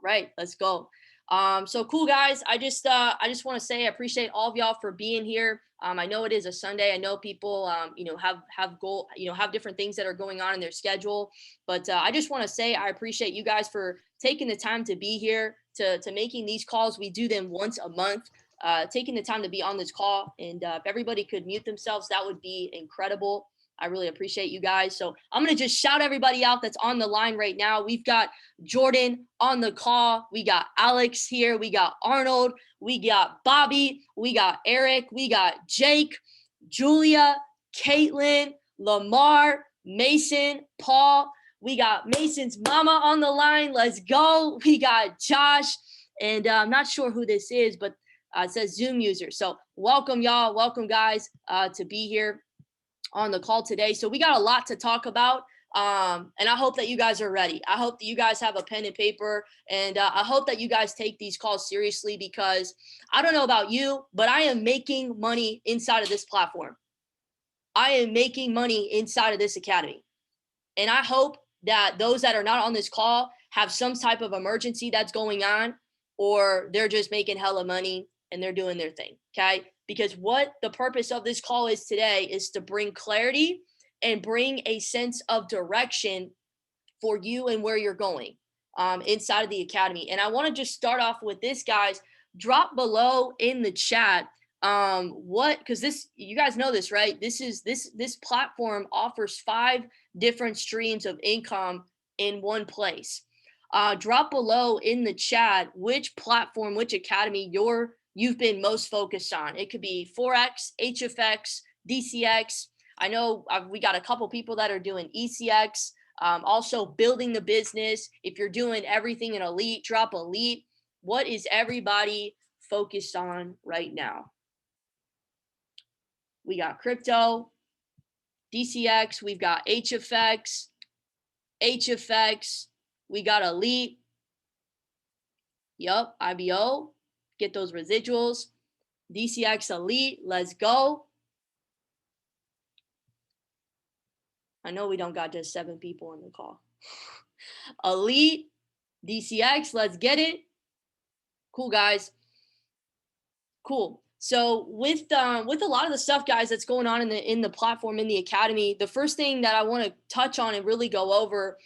right, let's go. So cool, guys. I just want to say I appreciate all of y'all for being here. I know it is a Sunday. I know people, have different things that are going on in their schedule. But I just want to say I appreciate you guys for taking the time to be here, to making these calls. We do them once a month. Taking the time to be on this call, and if everybody could mute themselves, that would be incredible. I really appreciate you guys. So I'm going to just shout everybody out that's on the line right now. We've got Jordan on the call. We got Alex here. We got Arnold. We got Bobby. We got Eric. We got Jake, Julia, Caitlin, Lamar, Mason, Paul. We got Mason's mama on the line. Let's go. We got Josh. And I'm not sure who this is, but it says Zoom user. So welcome, y'all. Welcome, guys, to be here on the call today. So we got a lot to talk about. And I hope that you guys are ready. I hope that you guys have a pen and paper, and I hope that you guys take these calls seriously, because I don't know about you, but I am making money inside of this platform. I am making money inside of this academy. And I hope that those that are not on this call have some type of emergency that's going on, or they're just making hella money and they're doing their thing. Okay. Because what the purpose of this call is today is to bring clarity and bring a sense of direction for you and where you're going inside of the academy. And I want to just start off with this, guys. Drop below in the chat because this, you guys know this, right? This platform offers 5 different streams of income in one place. Drop below in the chat which platform, which academy you've been most focused on. It could be Forex, HFX, DCX. I know we got a couple people that are doing ECX, also building the business. If you're doing everything in Elite, drop Elite. What is everybody focused on right now? We got crypto, DCX, we've got HFX, we got Elite. Yup, IBO, get those residuals. DCX Elite, let's go. I know we don't got just 7 people on the call. Elite, DCX, let's get it. Cool, guys. Cool. So with a lot of the stuff, guys, that's going on in the platform, in the academy, the first thing that I want to touch on and really go over,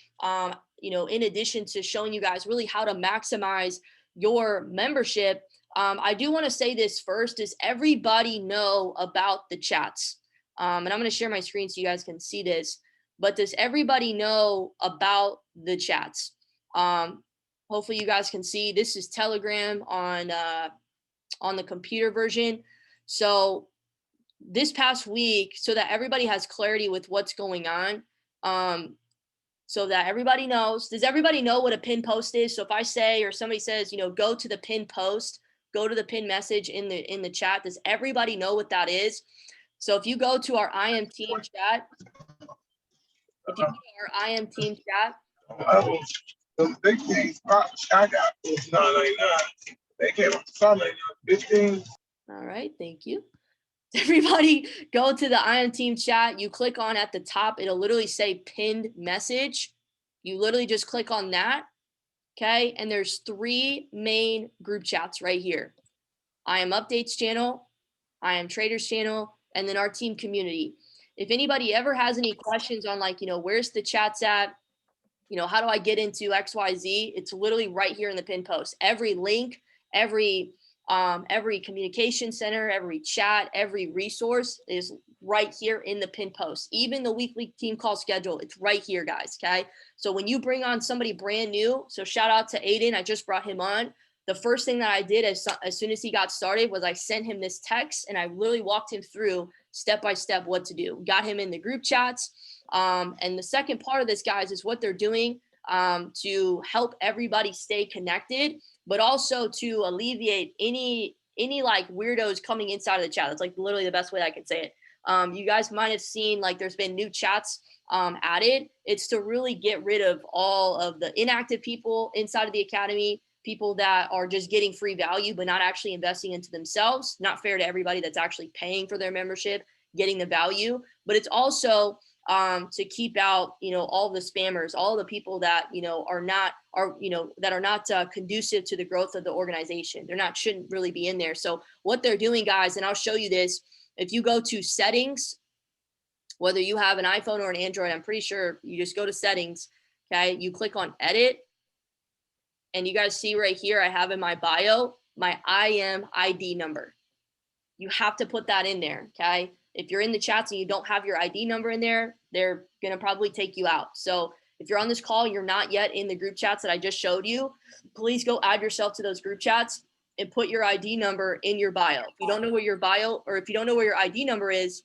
in addition to showing you guys really how to maximize your membership, I do want to say this first: does everybody know about the chats? And I'm going to share my screen so you guys can see this. But does everybody know about the chats? Hopefully you guys can see. This is Telegram on the computer version. So this past week, so that everybody has clarity with what's going on, so that everybody knows. Does everybody know what a pin post is? So if I say, or somebody says, go to the pin post, go to the pin message in the chat, does everybody know what that is? So if you go to our IM team chat, the big things I got was $9.99. They came up to $9.99, 15. All right, thank you. Everybody go to the IM team chat. You click on at the top, it'll literally say pinned message. You literally just click on that. Okay, and there's 3 main group chats right here. IM updates channel, IM traders channel, and then our team community. If anybody ever has any questions on where's the chats at, how do I get into XYZ? It's literally right here in the pin post. Every link, every communication center, every chat, every resource is right here in the pin post. Even the weekly team call schedule, it's right here, guys. Okay. So when you bring on somebody brand new, so shout out to Aiden, I just brought him on. The first thing that I did as soon as he got started was I sent him this text, and I literally walked him through step by step what to do. Got him in the group chats. And the second part of this, guys, is what they're doing to help everybody stay connected, but also to alleviate any weirdos coming inside of the chat. That's literally the best way I can say it. You guys might have seen there's been new chats added. It's to really get rid of all of the inactive people inside of the academy, people that are just getting free value but not actually investing into themselves. Not fair to everybody that's actually paying for their membership, getting the value. But it's also to keep out, all the spammers, all the people that, that are not conducive to the growth of the organization. Shouldn't really be in there. So what they're doing, guys, and I'll show you this, if you go to settings, whether you have an iPhone or an Android, I'm pretty sure you just go to settings. Okay. You click on edit, and you guys see right here, I have in my bio, my IM ID number. You have to put that in there. Okay. If you're in the chats and you don't have your ID number in there, they're going to probably take you out. So if you're on this call, you're not yet in the group chats that I just showed you, please go add yourself to those group chats and put your ID number in your bio. If you don't know where your bio, or if you don't know where your ID number is,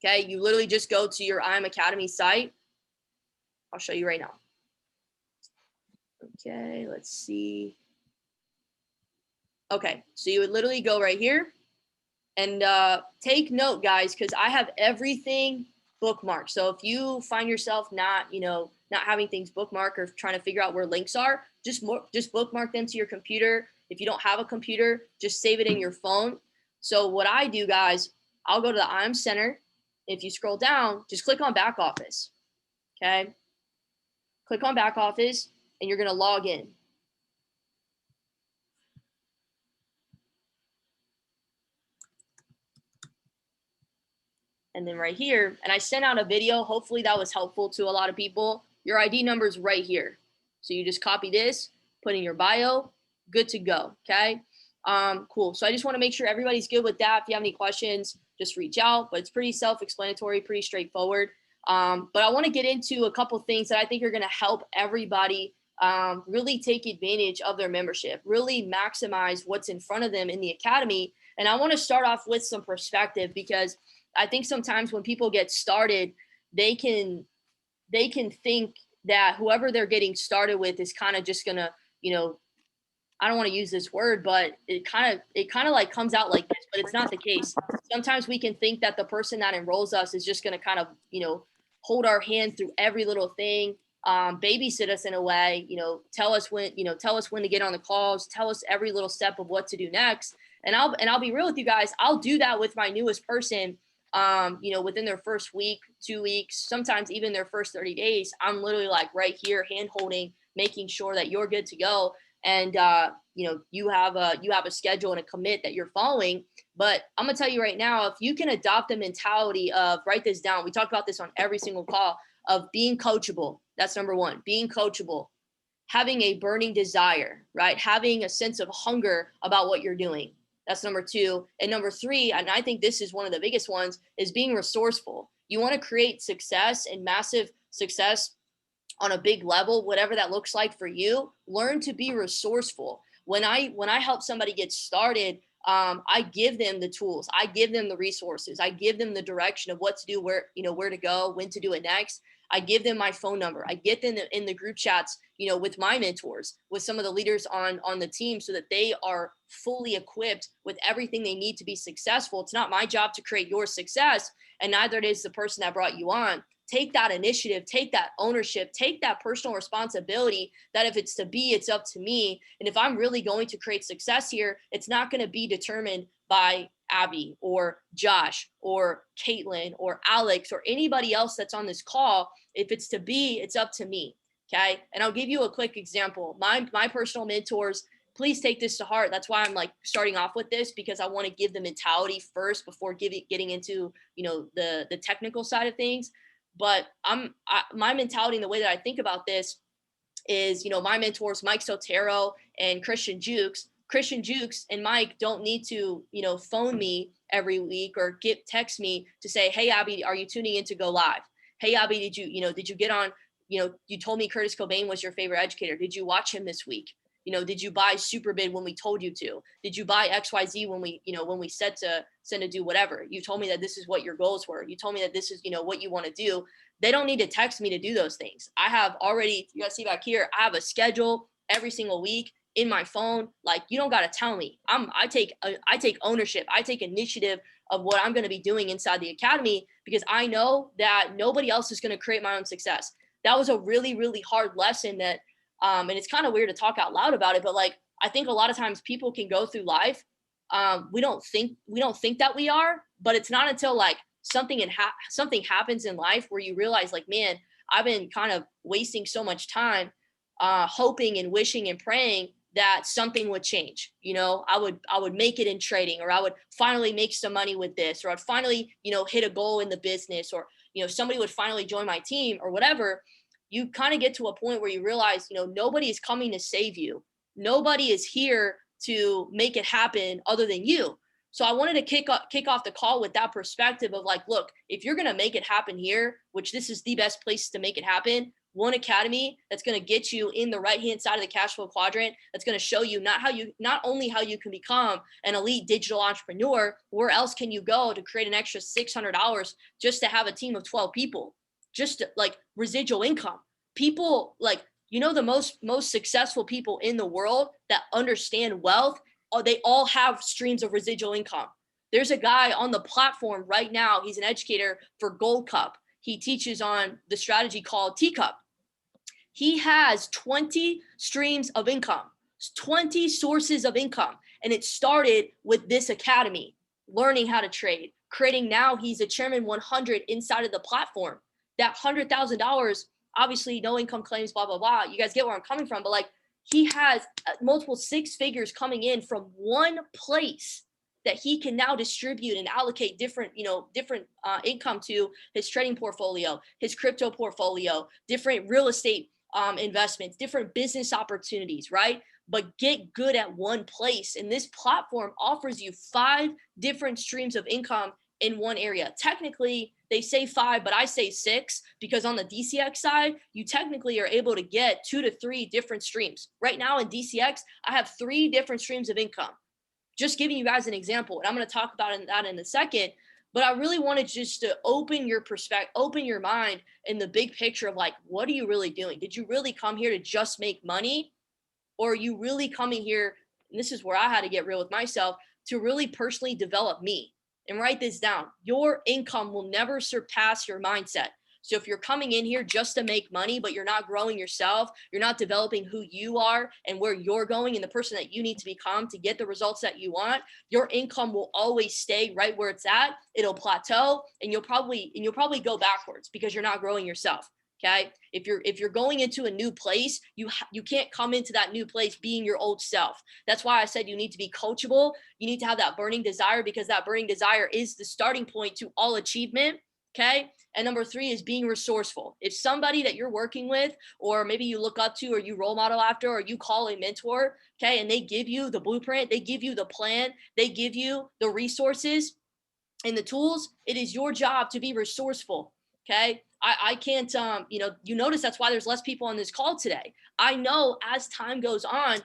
okay, you literally just go to your IM Academy site. I'll show you right now. Okay, let's see. Okay, so you would literally go right here. And take note, guys, because I have everything bookmarked. So if you find yourself not having things bookmarked or trying to figure out where links are, just bookmark them to your computer. If you don't have a computer, just save it in your phone. So what I do, guys, I'll go to the IM Center. If you scroll down, just click on Back Office. Okay. Click on Back Office, and you're going to log in. And then right here, and I sent out a video. Hopefully that was helpful to a lot of people. Your ID number is right here. So you just copy this, put in your bio, good to go. Okay. Cool. So I just want to make sure everybody's good with that. If you have any questions, just reach out, but it's pretty self-explanatory, pretty straightforward. But I want to get into a couple things that I think are going to help everybody really take advantage of their membership, really maximize what's in front of them in the academy. And I want to start off with some perspective, because I think sometimes when people get started, they can think that whoever they're getting started with is kind of just gonna, I don't want to use this word, but it kind of like comes out like this, but it's not the case. Sometimes we can think that the person that enrolls us is just going to kind of, hold our hand through every little thing, babysit us in a way, tell us when to get on the calls, tell us every little step of what to do next. And I'll be real with you guys. I'll do that with my newest person. Within their first week, 2 weeks, sometimes even their first 30 days, I'm literally like right here, hand holding, making sure that you're good to go. And, you have a schedule and a commit that you're following. But I'm gonna tell you right now, if you can adopt the mentality of, write this down. We talk about this on every single call, of being coachable. That's number one, being coachable, having a burning desire, right? Having a sense of hunger about what you're doing. That's number two. And number three, and I think this is one of the biggest ones, is being resourceful. You want to create success and massive success on a big level, whatever that looks like for you. Learn to be resourceful. When I help somebody get started, I give them the tools, I give them the resources, I give them the direction of what to do, where to go, when to do it next. I give them my phone number. I get them in the group chats, with my mentors, with some of the leaders on the team, so that they are fully equipped with everything they need to be successful. It's not my job to create your success, and neither it is the person that brought you on. Take that initiative, take that ownership, take that personal responsibility, that if it's to be, it's up to me. And if I'm really going to create success here, it's not going to be determined by Abby or Josh or Caitlin or Alex or anybody else that's on this call. If it's to be, it's up to me. Okay. And I'll give you a quick example. My personal mentors, please take this to heart. That's why I'm like starting off with this, because I want to give the mentality first before getting into, the technical side of things. But my mentality and the way that I think about this is, my mentors, Mike Sotero and Christian Jukes. Christian Jukes and Mike don't need to, phone me every week or text me to say, hey, Abby, are you tuning in to go live? Hey, Abby, did you get on, you told me Curtis Cobain was your favorite educator. Did you watch him this week? Did you buy Superbid when we told you to? Did you buy XYZ when we said to do whatever? You told me that this is what your goals were. You told me that this is, what you want to do. They don't need to text me to do those things. I have already, you guys see back here, I have a schedule every single week in my phone. Like, you don't got to tell me. I take ownership. I take initiative of what I'm going to be doing inside the academy, because I know that nobody else is going to create my own success. That was a really, really hard lesson that, and it's kind of weird to talk out loud about it, but like, I think a lot of times people can go through life. We don't think that we are, but it's not until like something happens in life where you realize like, man, I've been kind of wasting so much time hoping and wishing and praying that something would change. I would make it in trading, or I would finally make some money with this, or I'd finally, hit a goal in the business, or, somebody would finally join my team or whatever. You kind of get to a point where you realize, nobody is coming to save you. Nobody is here to make it happen other than you. So I wanted to kick off the call with that perspective of like, look, if you're going to make it happen here, which this is the best place to make it happen, one academy that's going to get you in the right-hand side of the cash flow quadrant, that's going to show you not only how you can become an elite digital entrepreneur, where else can you go to create an extra $600 just to have a team of 12 people, just like residual income. People like, the most successful people in the world that understand wealth, they all have streams of residual income. There's a guy on the platform right now. He's an educator for Gold Cup. He teaches on the strategy called Teacup. He has 20 streams of income, 20 sources of income. And it started with this academy, learning how to trade, creating. Now he's a Chairman 100 inside of the platform. That $100,000, obviously no income claims, blah, blah, blah. You guys get where I'm coming from. But like, he has multiple six figures coming in from one place that he can now distribute and allocate different income to his trading portfolio, his crypto portfolio, different real estate investments, different business opportunities, right? But get good at one place. And this platform offers you 5 different streams of income in one area. Technically, they say 5, but I say 6, because on the DCX side, you technically are able to get 2 to 3 different streams. Right now in DCX, I have 3 different streams of income. Just giving you guys an example, and I'm going to talk about that in a second. But I really wanted just to open your perspective, open your mind in the big picture of like, what are you really doing? Did you really come here to just make money? Or are you really coming here, and this is where I had to get real with myself, to really personally develop me? And write this down. Your income will never surpass your mindset. So if you're coming in here just to make money, but you're not growing yourself, you're not developing who you are and where you're going and the person that you need to become to get the results that you want, your income will always stay right where it's at. It'll plateau, and you'll probably go backwards because you're not growing yourself. Okay. If you're going into a new place, you can't come into that new place being your old self. That's why I said you need to be coachable. You need to have that burning desire, because that burning desire is the starting point to all achievement. Okay. And number 3 is being resourceful. If somebody that you're working with, or maybe you look up to, or you role model after, or you call a mentor, okay, and they give you the blueprint, they give you the plan, they give you the resources and the tools, it is your job to be resourceful. Okay. I can't, you notice that's why there's less people on this call today. I know as time goes on,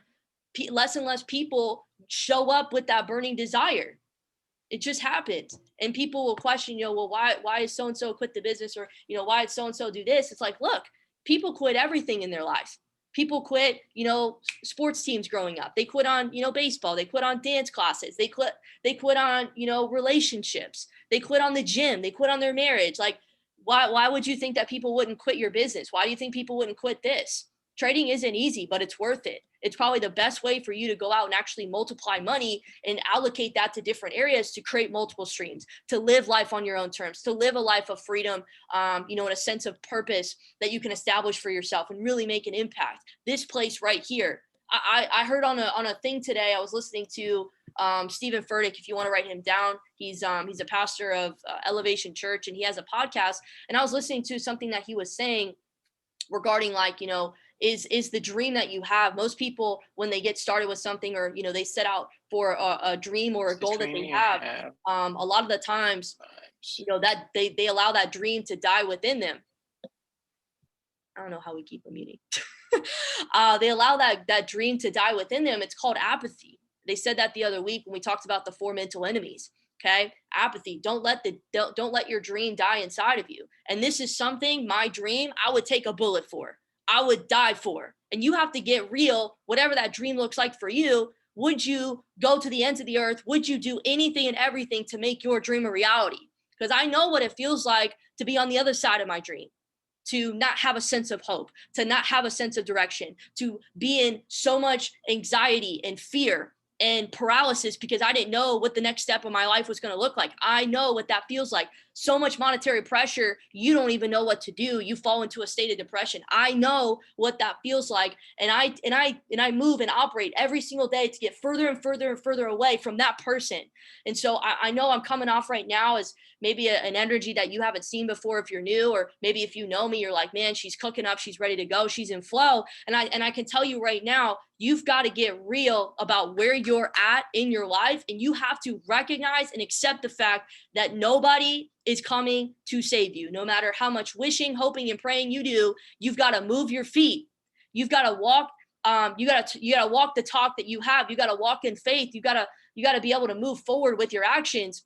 less and less people show up with that burning desire. It just happens. And people will question, well, why is so-and-so quit the business? Or, why did so-and-so do this? It's like, look, people quit everything in their life. People quit, sports teams growing up. They quit on, baseball. They quit on dance classes. They quit on, relationships. They quit on the gym. They quit on their marriage. Like, why would you think that people wouldn't quit your business? Why do you think people wouldn't quit this? Trading isn't easy, but it's worth it. It's probably the best way for you to go out and actually multiply money and allocate that to different areas to create multiple streams, to live life on your own terms, to live a life of freedom, and a sense of purpose that you can establish for yourself and really make an impact. This place right here. I heard on a thing today, I was listening to Stephen Furtick, if you want to write him down. He's a pastor of Elevation Church, and he has a podcast. And I was listening to something that he was saying regarding like, is the dream that you have. Most people, when they get started with something, or, they set out for a dream or a goal that they have, a lot of the times, that they allow that dream to die within them. I don't know how we keep a meeting. They allow that dream to die within them. It's called apathy. They said that the other week when we talked about the 4 mental enemies. Okay. Apathy. Don't let your dream die inside of you. And this is something, my dream, I would take a bullet for. I would die for. And you have to get real, whatever that dream looks like for you. Would you go to the ends of the earth? Would you do anything and everything to make your dream a reality? Because I know what it feels like to be on the other side of my dream, to not have a sense of hope, to not have a sense of direction, to be in so much anxiety and fear and paralysis because I didn't know what the next step of my life was going to look like. I know what that feels like. so much monetary pressure, you don't even know what to do. You fall into a state of depression. I know what that feels like. And I move and operate every single day to get further and further and further away from that person. And so I know I'm coming off right now as maybe an energy that you haven't seen before if you're new, or maybe if you know me, you're like, man, she's cooking up, she's ready to go, she's in flow. And I can tell you right now, you've got to get real about where you're at in your life, and you have to recognize and accept the fact that nobody is coming to save you. No matter how much wishing, hoping, and praying you do, you've got to move your feet. You've got to walk. You got to walk the talk that you have. You got to walk in faith. You got to be able to move forward with your actions,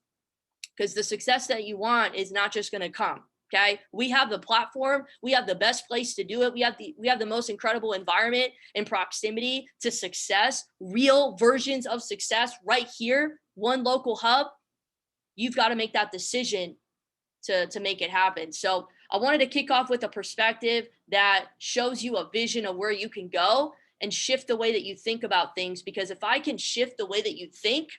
because the success that you want is not just going to come. Okay. We have the platform. We have the best place to do it. We have the most incredible environment and proximity to success, real versions of success right here. One local hub. You've got to make that decision to make it happen. So I wanted to kick off with a perspective that shows you a vision of where you can go and shift the way that you think about things. Because if I can shift the way that you think,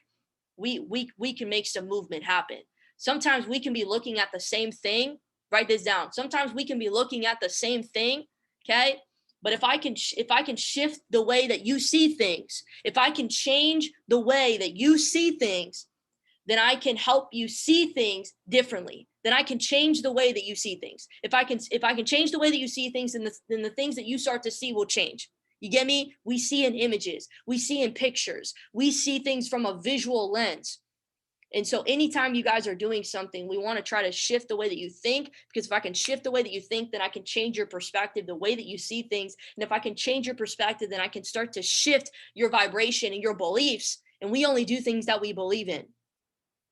we can make some movement happen. Sometimes we can be looking at the same thing. Write this down. Sometimes we can be looking at the same thing. Okay. But if I can shift the way that you see things, if I can change the way that you see things, then I can help you see things differently. Then I can change the way that you see things. If I can change the way that you see things, then the things that you start to see will change. You get me? We see in images, we see in pictures, we see things from a visual lens. And so anytime you guys are doing something, we want to try to shift the way that you think, because if I can shift the way that you think, then I can change your perspective, the way that you see things. And if I can change your perspective, then I can start to shift your vibration and your beliefs. And we only do things that we believe in.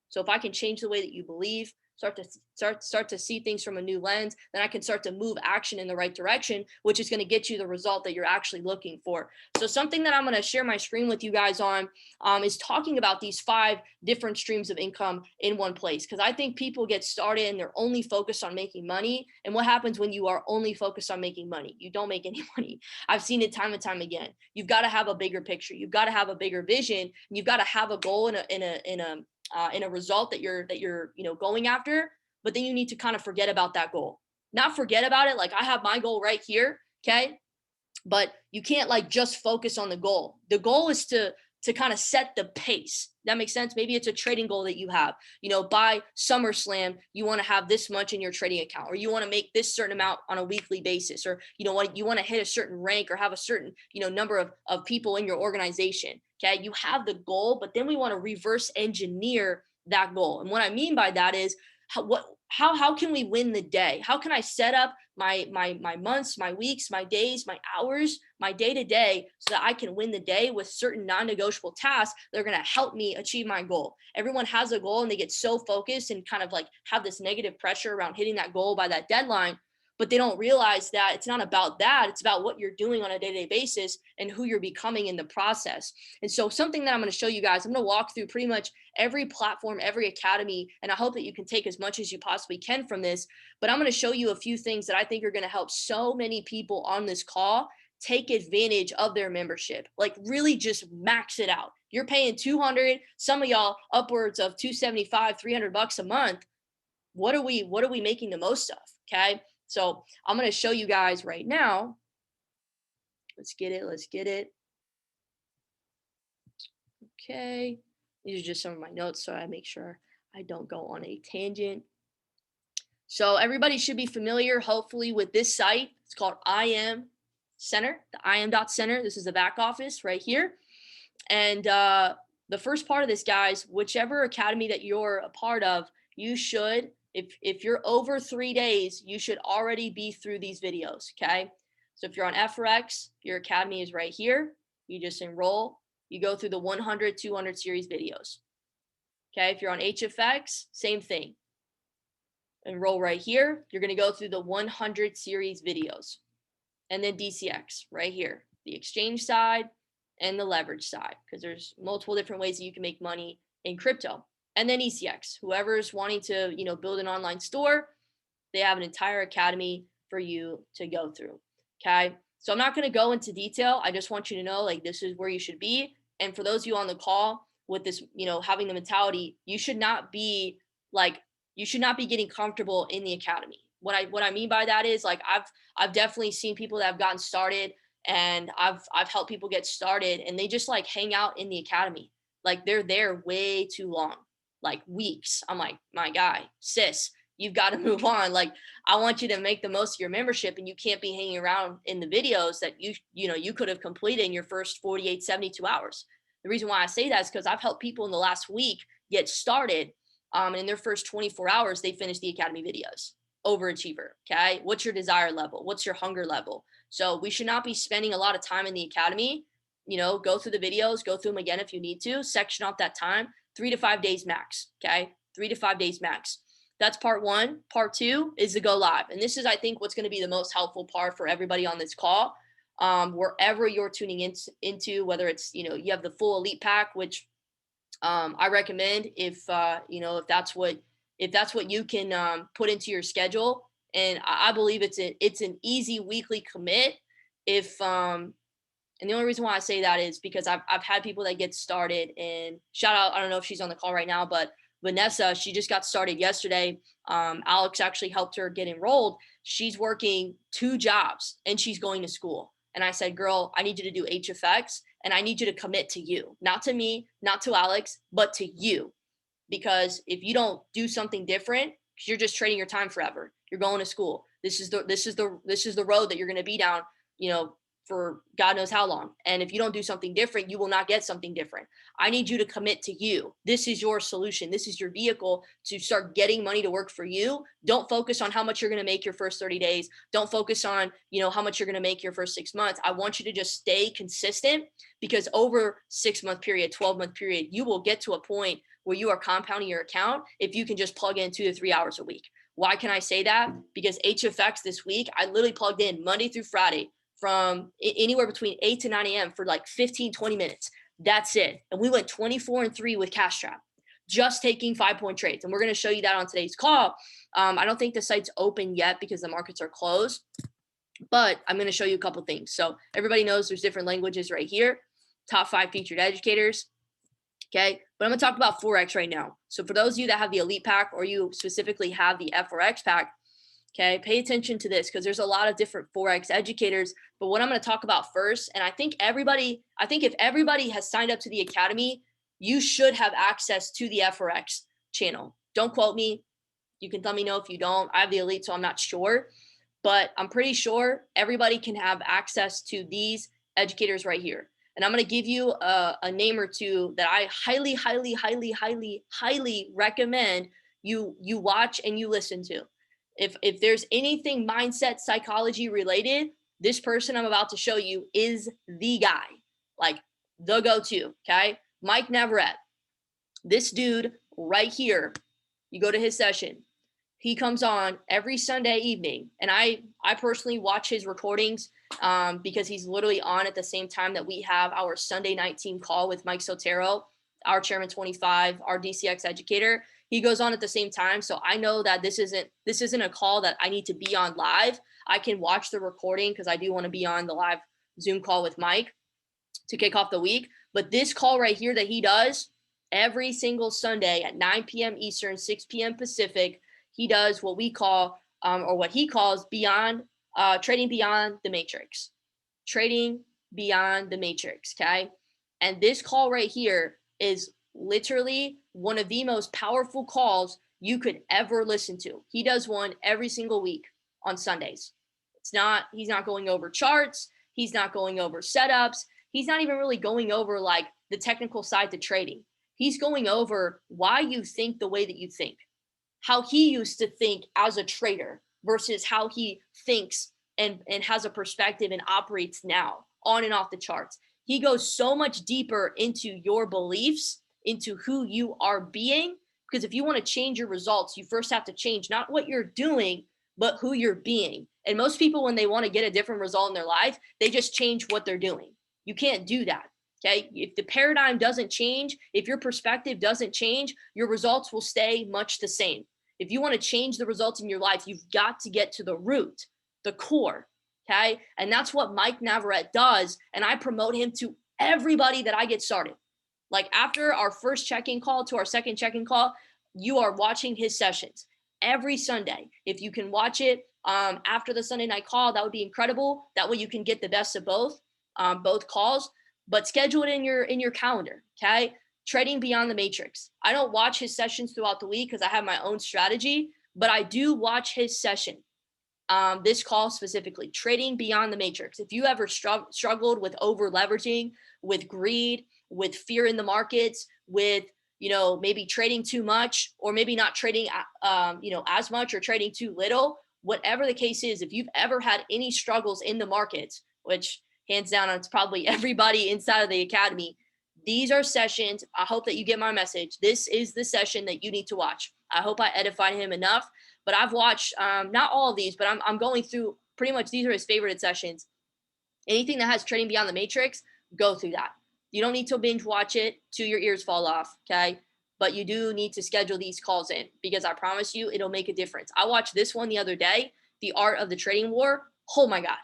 So if I can change the way that you believe, start to see things from a new lens, then I can start to move action in the right direction, which is going to get you the result that you're actually looking for. So something that I'm going to share my screen with you guys on is talking about these 5 different streams of income in one place. Because I think people get started and they're only focused on making money. And what happens when you are only focused on making money? You don't make any money. I've seen it time and time again. You've got to have a bigger picture. You've got to have a bigger vision. And you've got to have a goal in a result that you're going after. But then you need to kind of forget about that goal. Not forget about it. Like, I have my goal right here. Okay. But you can't like just focus on the goal. The goal is to kind of set the pace. That makes sense. Maybe it's a trading goal that you have, by SummerSlam, you want to have this much in your trading account, or you want to make this certain amount on a weekly basis, or, you want to hit a certain rank or have a certain, number of people in your organization. Okay. You have the goal, but then we want to reverse engineer that goal. And what I mean by that is how can we win the day? How can I set up my months, my weeks, my days, my hours, my day to day, so that I can win the day with certain non-negotiable tasks that are going to help me achieve my goal? Everyone has a goal and they get so focused and kind of like have this negative pressure around hitting that goal by that deadline. But they don't realize that it's not about that. It's about what you're doing on a day-to-day basis and who you're becoming in the process. And so something that I'm going to show you guys, I'm going to walk through pretty much every platform, every academy, and I hope that you can take as much as you possibly can from this. But I'm going to show you a few things that I think are going to help so many people on this call take advantage of their membership. Like, really just max it out. You're paying $200, some of y'all upwards of $275, $300 a month. What are we making the most of? Okay. So I'm going to show you guys right now. Let's get it. Okay. These are just some of my notes, so I make sure I don't go on a tangent. So everybody should be familiar, hopefully, with this site. It's called IM Center, the IM.Center. This is the back office right here. And the first part of this, guys, whichever academy that you're a part of, you should, if you're over 3 days, you should already be through these videos, okay? So if you're on FRX, your academy is right here. You just enroll. You go through the 100, 200 series videos. Okay, if you're on HFX, same thing. Enroll right here. You're going to go through the 100 series videos. And then DCX right here, the exchange side and the leverage side, because there's multiple different ways that you can make money in crypto. And then ECX, whoever's wanting to, build an online store, they have an entire academy for you to go through. Okay. So I'm not going to go into detail. I just want you to know, like, this is where you should be. And for those of you on the call with this, having the mentality, you should not be like You should not be getting comfortable in the academy. What I mean by that is, like, I've definitely seen people that have gotten started, and I've helped people get started, and they just like hang out in the academy. Like, they're there way too long, like weeks. I'm like, my guy, sis, you've got to move on. Like, I want you to make the most of your membership, and you can't be hanging around in the videos that you could have completed in your first 48, 72 hours. The reason why I say that is because I've helped people in the last week get started, and in their first 24 hours, they finished the academy videos. Overachiever. Okay. What's your desire level? What's your hunger level? So we should not be spending a lot of time in the academy. Go through the videos, go through them again if you need to, section off that time, 3 to 5 days max. Okay. 3 to 5 days max. That's part one. Part two is the go live. And this is, I think, what's going to be the most helpful part for everybody on this call. Wherever you're tuning into, whether it's, you have the full elite pack, which I recommend if that's what you can put into your schedule. And I believe it's an easy weekly commit. And the only reason why I say that is because I've had people that get started, and shout out, I don't know if she's on the call right now, but Vanessa, she just got started yesterday. Alex actually helped her get enrolled. She's working 2 jobs and she's going to school. And I said, girl, I need you to do HFX, and I need you to commit to you, not to me, not to Alex, but to you. Because if you don't do something different, you're just trading your time forever. You're going to school. This is the road that you're going to be down, for God knows how long. And if you don't do something different, you will not get something different. I need you to commit to you. This is your solution. This is your vehicle to start getting money to work for you. Don't focus on how much you're going to make your first 30 days. Don't focus on, how much you're going to make your first 6 months. I want you to just stay consistent, because over 6-month period, 12-month period, you will get to a point where you are compounding your account if you can just plug in 2 to 3 hours a week. Why can I say that? Because HFX this week, I literally plugged in Monday through Friday from anywhere between 8 to 9 a.m. for like 15, 20 minutes. That's it. And we went 24-3 with Cash Trap, just taking 5-point trades. And we're going to show you that on today's call. I don't think the site's open yet because the markets are closed, but I'm going to show you a couple things. So everybody knows there's different languages right here. Top 5 featured educators. Okay. But I'm going to talk about Forex right now. So for those of you that have the elite pack, or you specifically have the FRX pack, okay, pay attention to this, because there's a lot of different Forex educators. But what I'm going to talk about first, and I think if everybody has signed up to the academy, you should have access to the FRX channel. Don't quote me. You can let me know if you don't. I have the elite, so I'm not sure. But I'm pretty sure everybody can have access to these educators right here. And I'm going to give you a name or two that I highly, highly, highly, highly, highly recommend you watch and you listen to. If there's anything mindset psychology related, this person I'm about to show you is the guy, like the go-to. Okay. Mike Navarrete, this dude right here, you go to his session, he comes on every Sunday evening, and I personally watch his recordings because he's literally on at the same time that we have our Sunday night team call with Mike Sotero, our Chairman 25, our DCX educator. He goes on at the same time. So I know that this isn't a call that I need to be on live. I can watch the recording because I do want to be on the live Zoom call with Mike to kick off the week. But this call right here that he does every single Sunday at 9 p.m. Eastern, 6 p.m. Pacific, he does what we call, or what he calls trading beyond the matrix. Trading beyond the matrix, okay? And this call right here is literally one of the most powerful calls you could ever listen to. He does one every single week on Sundays. He's not going over charts. He's not going over setups. He's not even really going over like the technical side to trading. He's going over why you think the way that you think, how he used to think as a trader versus how he thinks and has a perspective and operates now on and off the charts. He goes so much deeper into your beliefs, into who you are being, because if you want to change your results, you first have to change not what you're doing, but who you're being. And most people, when they want to get a different result in their life, they just change what they're doing. You can't do that. Okay. If the paradigm doesn't change, if your perspective doesn't change, your results will stay much the same. If you want to change the results in your life, you've got to get to the root, the core. Okay. And that's what Mike Navarrete does. And I promote him to everybody that I get started. Like after our first check-in call to our second check-in call, you are watching his sessions every Sunday. If you can watch it after the Sunday night call, that would be incredible. That way you can get the best of both calls. But schedule it in your calendar. Okay, Trading Beyond the Matrix. I don't watch his sessions throughout the week because I have my own strategy, but I do watch his session. This call specifically, Trading Beyond the Matrix. If you ever struggled with over leveraging, with greed, with fear in the markets, with maybe trading too much, or maybe not trading as much, or trading too little, whatever the case is, if you've ever had any struggles in the markets, which hands down it's probably everybody inside of the academy, these are sessions. I hope that you get my message. This is the session that you need to watch. I hope I edified him enough. But I've watched not all of these, but I'm going through pretty much, these are his favorite sessions. Anything that has Trading Beyond the Matrix, go through that. You don't need to binge watch it till your ears fall off, okay? But you do need to schedule these calls in, because I promise you it'll make a difference. I watched this one the other day, The Art of the Trading War. Oh my God.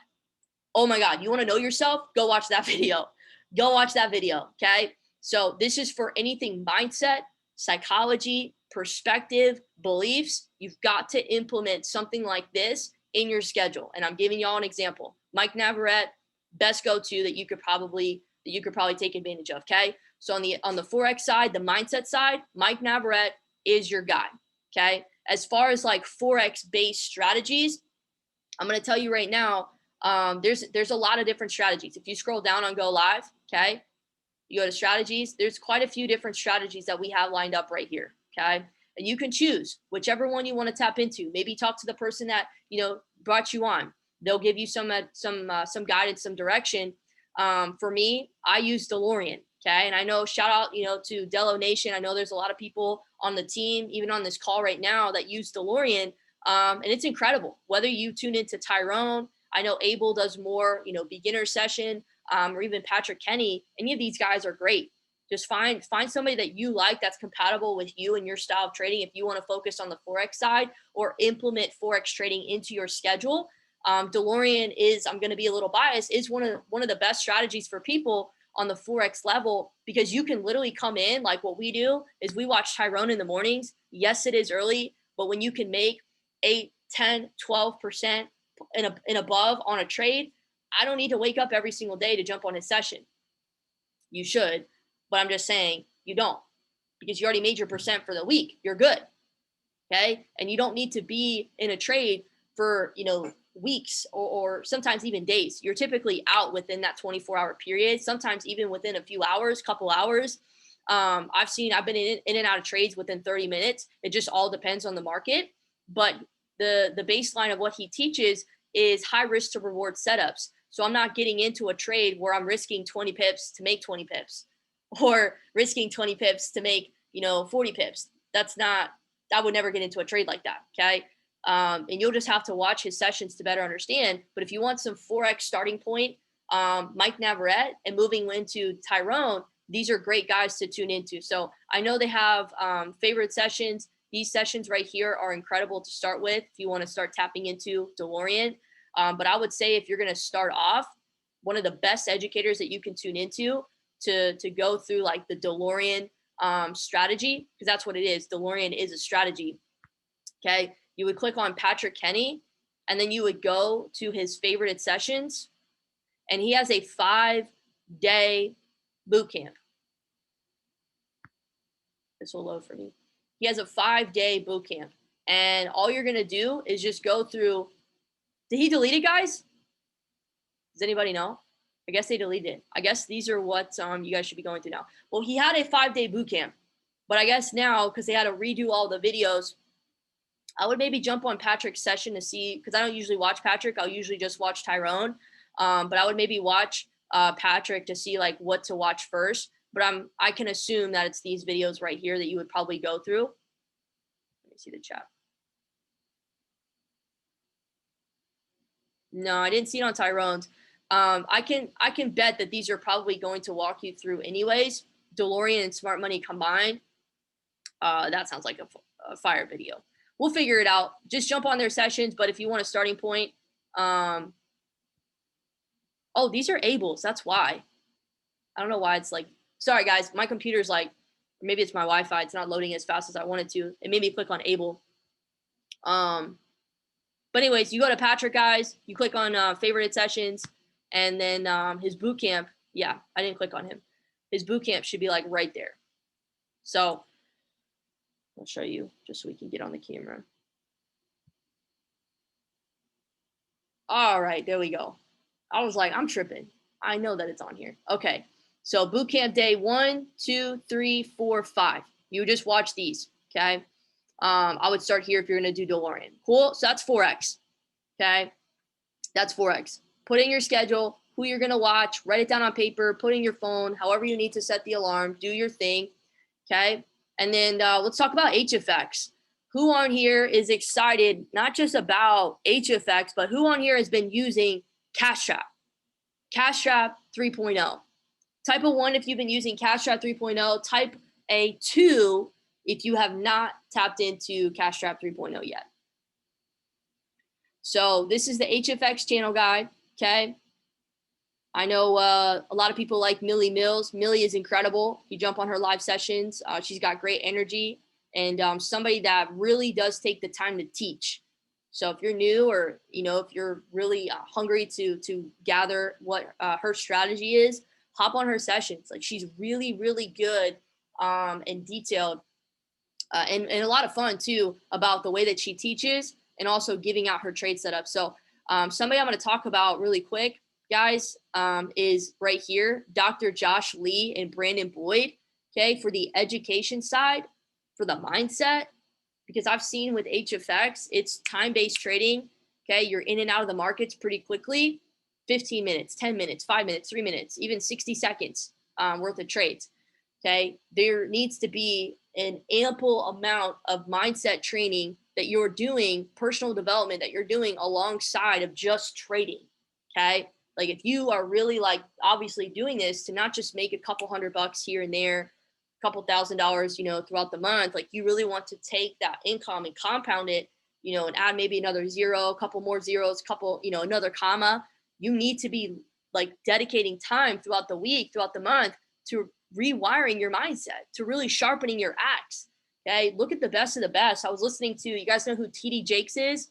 Oh my God. You want to know yourself? Go watch that video. Go watch that video, okay? So this is for anything mindset, psychology, perspective, beliefs. You've got to implement something like this in your schedule. And I'm giving y'all an example. Mike Navarrete, best go-to that you could probably take advantage of. Okay. So on the Forex side, the mindset side, Mike Navarrete is your guy. Okay. As far as like Forex based strategies, I'm going to tell you right now, there's a lot of different strategies. If you scroll down on Go Live, okay, you go to strategies, there's quite a few different strategies that we have lined up right here. Okay. And you can choose whichever one you want to tap into. Maybe talk to the person that, brought you on. They'll give you some guidance, some direction. For me, I use DeLorean. Okay. And I know, shout out, to Delo Nation. I know there's a lot of people on the team, even on this call right now, that use DeLorean. And it's incredible. Whether you tune into Tyrone, I know Abel does more, beginner session, or even Patrick Kenny. Any of these guys are great. Just find somebody that you like that's compatible with you and your style of trading. If you want to focus on the Forex side or implement Forex trading into your schedule, DeLorean is, I'm going to be a little biased, is one of the best strategies for people on the Forex level, because you can literally come in, like what we do is we watch Tyrone in the mornings. Yes, it is early, but when you can make 8, 10, 12% and above on a trade, I don't need to wake up every single day to jump on his session. You should, but I'm just saying you don't, because you already made your percent for the week. You're good. Okay. And you don't need to be in a trade for, weeks or sometimes even days. You're typically out within that 24-hour period, sometimes even within a few hours, couple hours. I've been in and out of trades within 30 minutes. It just all depends on the market. But the baseline of what he teaches is high risk to reward setups. So I'm not getting into a trade where I'm risking 20 pips to make 20 pips or risking 20 pips to make, 40 pips. I would never get into a trade like that. Okay. And you'll just have to watch his sessions to better understand. But if you want some Forex starting point, Mike Navarrete and moving into Tyrone, these are great guys to tune into. So I know they have favorite sessions. These sessions right here are incredible to start with if you want to start tapping into DeLorean. But I would say if you're going to start off, one of the best educators that you can tune into to go through like the DeLorean strategy, because that's what it is. DeLorean is a strategy. Okay. You would click on Patrick Kenny, and then you would go to his favorited sessions, and he has a 5-day boot camp. This will load for me. He has a 5-day boot camp, and all you're going to do is just go through. Did he delete it, guys? Does anybody know? I guess they deleted it. I guess these are what you guys should be going through now. Well, he had a 5-day boot camp, but I guess now, because they had to redo all the videos, I would maybe jump on Patrick's session to see, because I don't usually watch Patrick. I'll usually just watch Tyrone. But I would maybe watch Patrick to see like what to watch first. But I can assume that it's these videos right here that you would probably go through. Let me see the chat. No, I didn't see it on Tyrone's. I can bet that these are probably going to walk you through anyways. DeLorean and Smart Money combined. That sounds like a fire video. We'll figure it out. Just jump on their sessions. But if you want a starting point, oh, these are Abel's. That's why. I don't know why it's like, sorry guys, my computer's like Or maybe it's my Wi-Fi. It's not loading as fast as I wanted to. It made me click on Able. But anyways, you go to Patrick, guys. You click on favorited sessions, and then his boot camp. Yeah, I didn't click on him. His boot camp should be like right there. So I'll show you just so we can get on the camera. All right, there we go. I was like, I'm tripping. I know that it's on here. Okay, so boot camp day 1, 2, 3, 4, 5. You just watch these, okay? I would start here if you're gonna do DeLorean. Cool, so that's 4X, okay? That's 4X. Put in your schedule, who you're gonna watch, write it down on paper, put in your phone, however you need to set the alarm, do your thing, okay? And then let's talk about HFX. Who on here is excited, not just about HFX, but who on here has been using CashTrap? CashTrap 3.0. Type a 1 if you've been using CashTrap 3.0. Type a 2 if you have not tapped into CashTrap 3.0 yet. So this is the HFX channel guide, okay? I know a lot of people like Millie Mills. Millie is incredible. You jump on her live sessions. She's got great energy and somebody that really does take the time to teach. So if you're new or, you know, if you're really hungry to gather what her strategy is, hop on her sessions. Like she's really, really good and detailed and a lot of fun too about the way that she teaches and also giving out her trade setup. So somebody I'm going to talk about really quick, guys, is right here, Dr. Josh Lee and Brandon Boyd, okay, for the education side, for the mindset, because I've seen with HFX, it's time-based trading, okay? You're in and out of the markets pretty quickly, 15 minutes, 10 minutes, 5 minutes, 3 minutes, even 60 seconds worth of trades, okay? There needs to be an ample amount of mindset training that you're doing, personal development that you're doing alongside of just trading, okay? Like if you are really like obviously doing this to not just make a couple $100 here and there, couple $1,000, you know, throughout the month, like you really want to take that income and compound it, you know, and add maybe another zero, a couple more zeros, couple, you know, another comma. You need to be like dedicating time throughout the week, throughout the month to rewiring your mindset, to really sharpening your axe. Okay. Look at the best of the best. I was listening to, you guys know who TD Jakes is?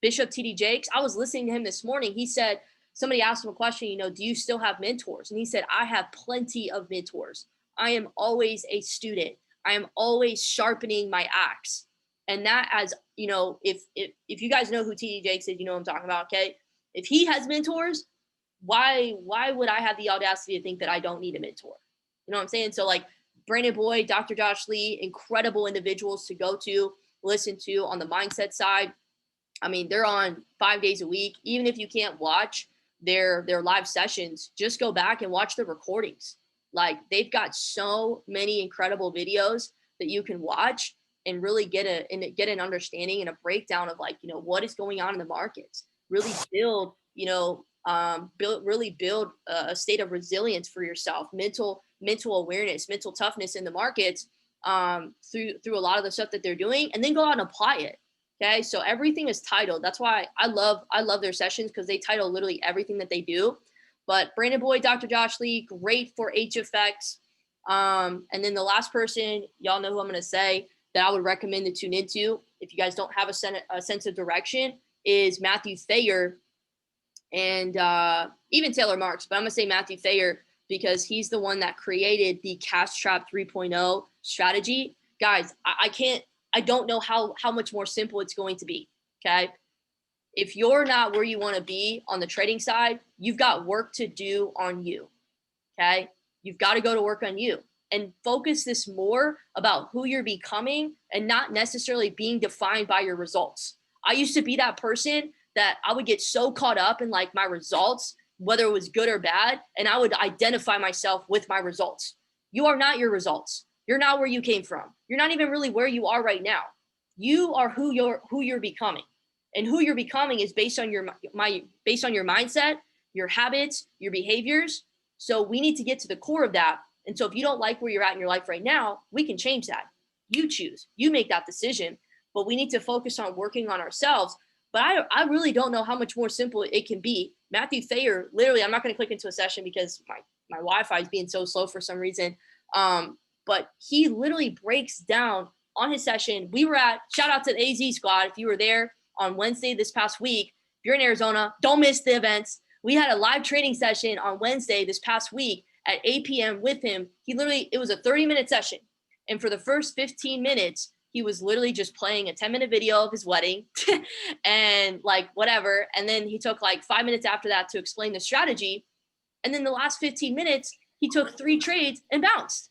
Bishop TD Jakes. I was listening to him this morning. He said, somebody asked him a question, you know, do you still have mentors? And he said, I have plenty of mentors. I am always a student. I am always sharpening my axe. And that, as you know, if you guys know who TD Jakes is, you know what I'm talking about, okay? If he has mentors, why would I have the audacity to think that I don't need a mentor? You know what I'm saying? So like Brandon Boyd, Dr. Josh Lee, incredible individuals to go to, listen to on the mindset side. I mean, they're on 5 days a week. Even if you can't watch their live sessions, just go back and watch the recordings. Like they've got so many incredible videos that you can watch and really get an understanding and a breakdown of like, you know, what is going on in the markets. Really build, you know, build a state of resilience for yourself, mental awareness, mental toughness in the markets through a lot of the stuff that they're doing, and then go out and apply it. Okay, so everything is titled. That's why I love their sessions, because they title literally everything that they do. But Brandon Boyd, Dr. Josh Lee, great for HFX. And then the last person, y'all know who I'm going to say that I would recommend to tune into if you guys don't have a sense of direction, is Matthew Thayer and even Taylor Marks. But I'm going to say Matthew Thayer because he's the one that created the CashTrap 3.0 strategy. Guys, I don't know how much more simple it's going to be, okay? If you're not where you want to be on the trading side, you've got work to do on you, okay? You've got to go to work on you and focus this more about who you're becoming and not necessarily being defined by your results. I used to be that person that I would get so caught up in like my results, whether it was good or bad, and I would identify myself with my results. You are not your results. You're not where you came from. You're not even really where you are right now. You are who you're becoming. And who you're becoming is based on your mindset, your habits, your behaviors. So we need to get to the core of that. And so if you don't like where you're at in your life right now, we can change that. You choose, you make that decision, but we need to focus on working on ourselves. But I really don't know how much more simple it can be. Matthew Thayer, literally, I'm not going to click into a session because my Wi-Fi is being so slow for some reason. but he literally breaks down on his session. We were at, shout out to the AZ squad. If you were there on Wednesday this past week, if you're in Arizona, don't miss the events. We had a live training session on Wednesday this past week at 8 p.m. with him. It was a 30-minute session. And for the first 15 minutes, he was literally just playing a 10-minute video of his wedding and like whatever. And then he took like 5 minutes after that to explain the strategy. And then the last 15 minutes, he took 3 trades and bounced.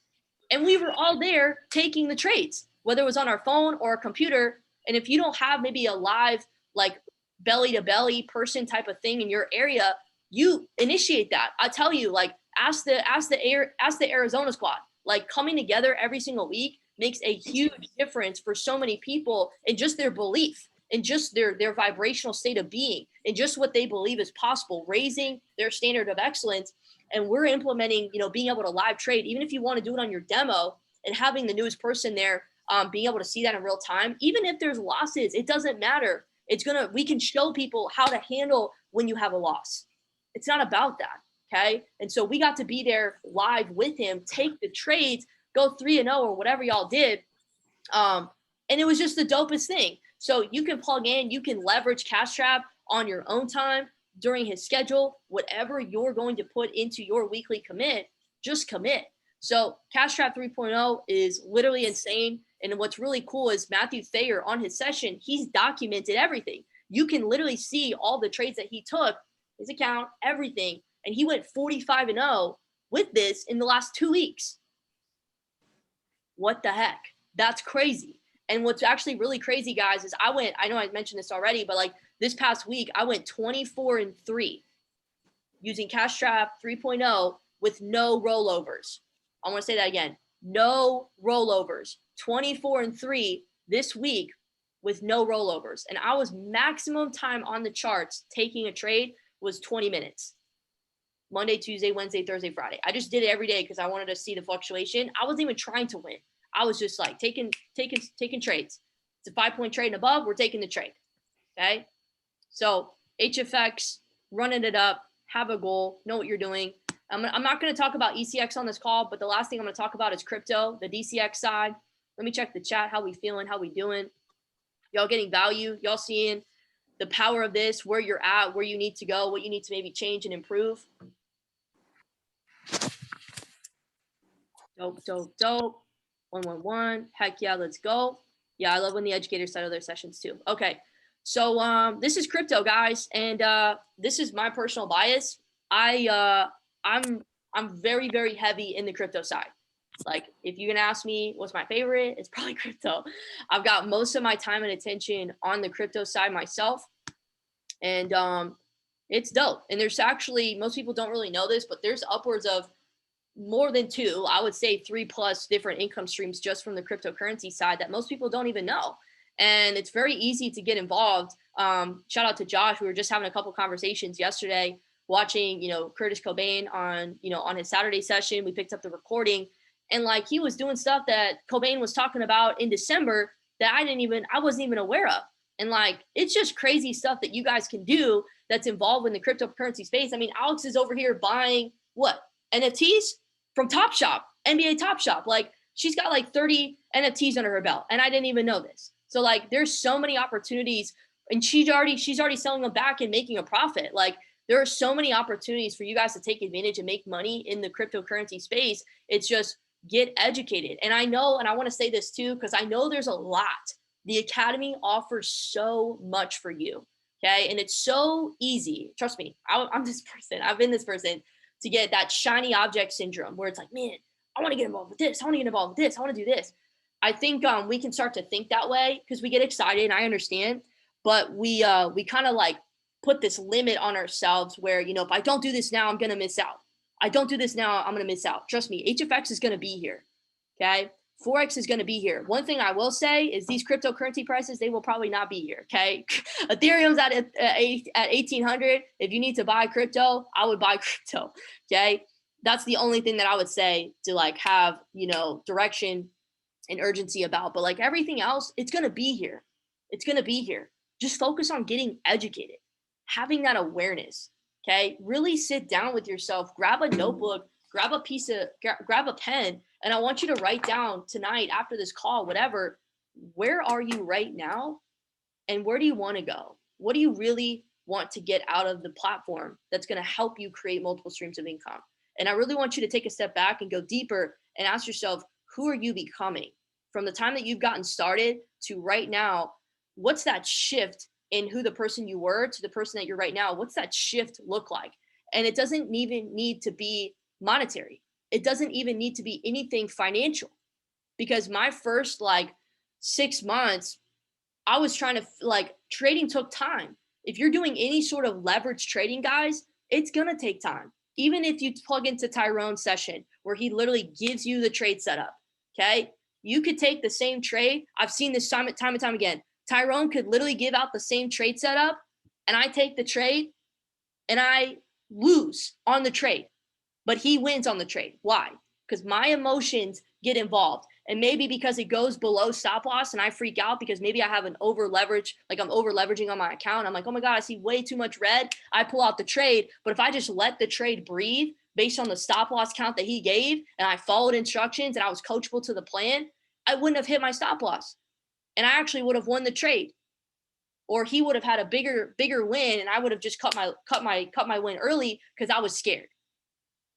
And we were all there taking the trades, whether it was on our phone or a computer. And if you don't have maybe a live, like belly to belly person type of thing in your area, you initiate that. I tell you, like ask the Arizona squad, like coming together every single week makes a huge difference for so many people in just their belief, in just their vibrational state of being, and just what they believe is possible, raising their standard of excellence. And we're implementing, being able to live trade, even if you want to do it on your demo and having the newest person there, being able to see that in real time, even if there's losses, it doesn't matter. We can show people how to handle when you have a loss. It's not about that. Okay. And so we got to be there live with him, take the trades, go 3-0 or whatever y'all did. And it was just the dopest thing. So you can plug in, you can leverage Cash Trap on your own time during his schedule, whatever you're going to put into your weekly commit, just commit. So Cash Trap 3.0 is literally insane. And what's really cool is Matthew Thayer on his session, he's documented everything. You can literally see all the trades that he took, his account, everything. And he went 45-0 with this in the last 2 weeks. What the heck? That's crazy. And what's actually really crazy, guys, is I know I mentioned this already, but like this past week, I went 24-3 using Cash Trap 3.0 with no rollovers. I want to say that again. No rollovers. 24-3 this week with no rollovers. And I was maximum time on the charts taking a trade was 20 minutes. Monday, Tuesday, Wednesday, Thursday, Friday. I just did it every day because I wanted to see the fluctuation. I wasn't even trying to win. I was just like taking trades. It's a 5-point trade and above, we're taking the trade. Okay. So HFX, running it up, have a goal, know what you're doing. I'm not going to talk about ECX on this call, but the last thing I'm going to talk about is crypto, the DCX side. Let me check the chat. How we feeling? How we doing? Y'all getting value? Y'all seeing the power of this, where you're at, where you need to go, what you need to maybe change and improve? Dope. 111. Heck yeah, let's go. Yeah, I love when the educators set their sessions too. Okay. So this is crypto, guys, and this is my personal bias. I'm very, very heavy in the crypto side. Like, if you can ask me what's my favorite, it's probably crypto. I've got most of my time and attention on the crypto side myself, and it's dope. And there's actually, most people don't really know this, but there's upwards of more than 2, I would say 3+ different income streams just from the cryptocurrency side that most people don't even know. And it's very easy to get involved. Shout out to Josh. We were just having a couple conversations yesterday, watching, Curtis Cobain on his Saturday session. We picked up the recording, and like he was doing stuff that Cobain was talking about in December that I wasn't even aware of. And like, it's just crazy stuff that you guys can do that's involved in the cryptocurrency space. I mean, Alex is over here buying what? NFTs from Top Shop, NBA Top Shop. Like, she's got like 30 NFTs under her belt, and I didn't even know this. So like, there's so many opportunities, and she's already selling them back and making a profit. Like, there are so many opportunities for you guys to take advantage and make money in the cryptocurrency space. It's just get educated. And I know, and I want to say this too, because I know there's a lot. The Academy offers so much for you. Okay. And it's so easy. Trust me, I'm this person. I've been this person to get that shiny object syndrome where it's like, man, I want to get involved with this. I want to get involved with this. I want to do this. I think we can start to think that way because we get excited, and I understand, but we kind of like put this limit on ourselves where, if I don't do this now, I'm going to miss out. I don't do this now, I'm going to miss out. Trust me, HFX is going to be here. Okay. Forex is going to be here. One thing I will say is these cryptocurrency prices, they will probably not be here. Okay. Ethereum's at 1,800. If you need to buy crypto, I would buy crypto. Okay. That's the only thing that I would say to like have, direction and urgency about, but like everything else, it's going to be here. It's going to be here. Just focus on getting educated, having that awareness. Okay. Really sit down with yourself, grab a notebook, grab grab a pen, and I want you to write down tonight after this call, whatever, where are you right now? And where do you want to go? What do you really want to get out of the platform that's going to help you create multiple streams of income? And I really want you to take a step back and go deeper and ask yourself, who are you becoming? From the time that you've gotten started to right now, what's that shift in who the person you were to the person that you're right now? What's that shift look like? And it doesn't even need to be monetary. It doesn't even need to be anything financial, because my first like 6 months, I was trying to trading took time. If you're doing any sort of leverage trading, guys, it's going to take time. Even if you plug into Tyrone's session where he literally gives you the trade setup, okay? You could take the same trade. I've seen this time and time again. Tyrone could literally give out the same trade setup, and I take the trade and I lose on the trade, but he wins on the trade. Why? Because my emotions get involved. And maybe because it goes below stop loss and I freak out because maybe I have an over leverage, like I'm over leveraging on my account. I'm like, oh my God, I see way too much red. I pull out the trade. But if I just let the trade breathe based on the stop loss count that he gave, and I followed instructions and I was coachable to the plan, I wouldn't have hit my stop loss. And I actually would have won the trade. Or he would have had a bigger win, and I would have just cut my win early because I was scared.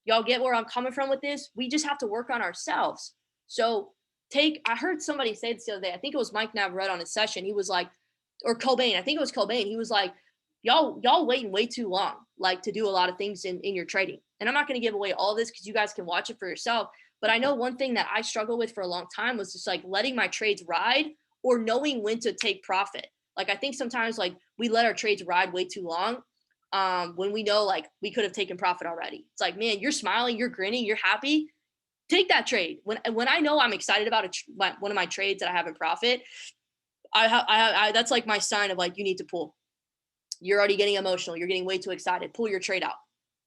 Y'all get where I'm coming from with this? We just have to work on ourselves. So I heard somebody say this the other day. I think it was Mike Navarrete on his session. He was like, or Cobain. I think it was Cobain. He was like, y'all waiting way too long, like to do a lot of things in your trading. And I'm not going to give away all this because you guys can watch it for yourself. But I know one thing that I struggled with for a long time was just like letting my trades ride or knowing when to take profit. Like I think sometimes like we let our trades ride way too long when we know like we could have taken profit already. It's like, man, you're smiling, you're grinning, you're happy. Take that trade. When I know I'm excited about one of my trades that I have in profit, I that's like my sign of like, you need to pull. You're already getting emotional. You're getting way too excited. Pull your trade out.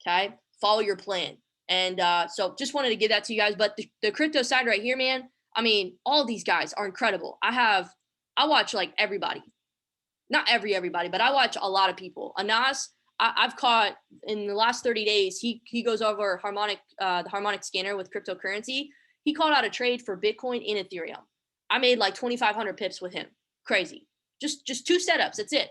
Okay. Follow your plan. And so just wanted to give that to you guys. But the crypto side right here, man, I mean, all these guys are incredible. I watch like everybody, not everybody, but I watch a lot of people. Anas, I've caught in the last 30 days, he goes over the harmonic scanner with cryptocurrency. He called out a trade for Bitcoin and Ethereum. I made like 2,500 pips with him. Crazy. Just 2 setups. That's it.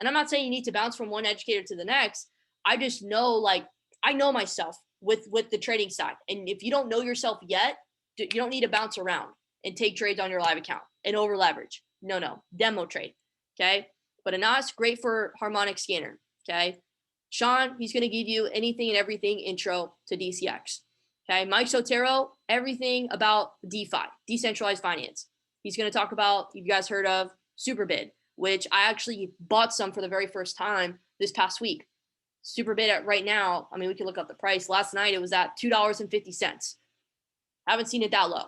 And I'm not saying you need to bounce from one educator to the next. I just know, like, I know myself with the trading side. And if you don't know yourself yet, you don't need to bounce around and take trades on your live account and over leverage. No, demo trade. Okay. But Anas, great for harmonic scanner. Okay. Sean, he's going to give you anything and everything intro to DCX. Okay. Mike Sotero, everything about DeFi, decentralized finance. He's going to talk about, you guys heard of Superbid, which I actually bought some for the very first time this past week. Superbid at right now, I mean, we can look up the price. Last night it was at $2.50. Haven't seen it that low.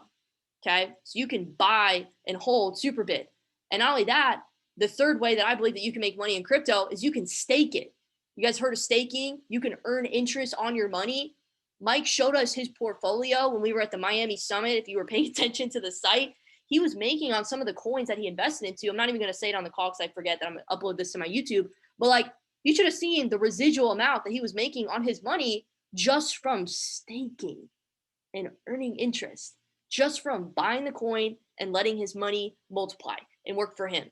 Okay. So you can buy and hold Superbid. And not only that, the third way that I believe that you can make money in crypto is you can stake it. You guys heard of staking? You can earn interest on your money. Mike showed us his portfolio when we were at the Miami Summit. If you were paying attention to the site, he was making on some of the coins that he invested into. I'm not even going to say it on the call because I forget that I'm going to upload this to my YouTube. But like, you should have seen the residual amount that he was making on his money just from staking and earning interest, just from buying the coin and letting his money multiply and work for him.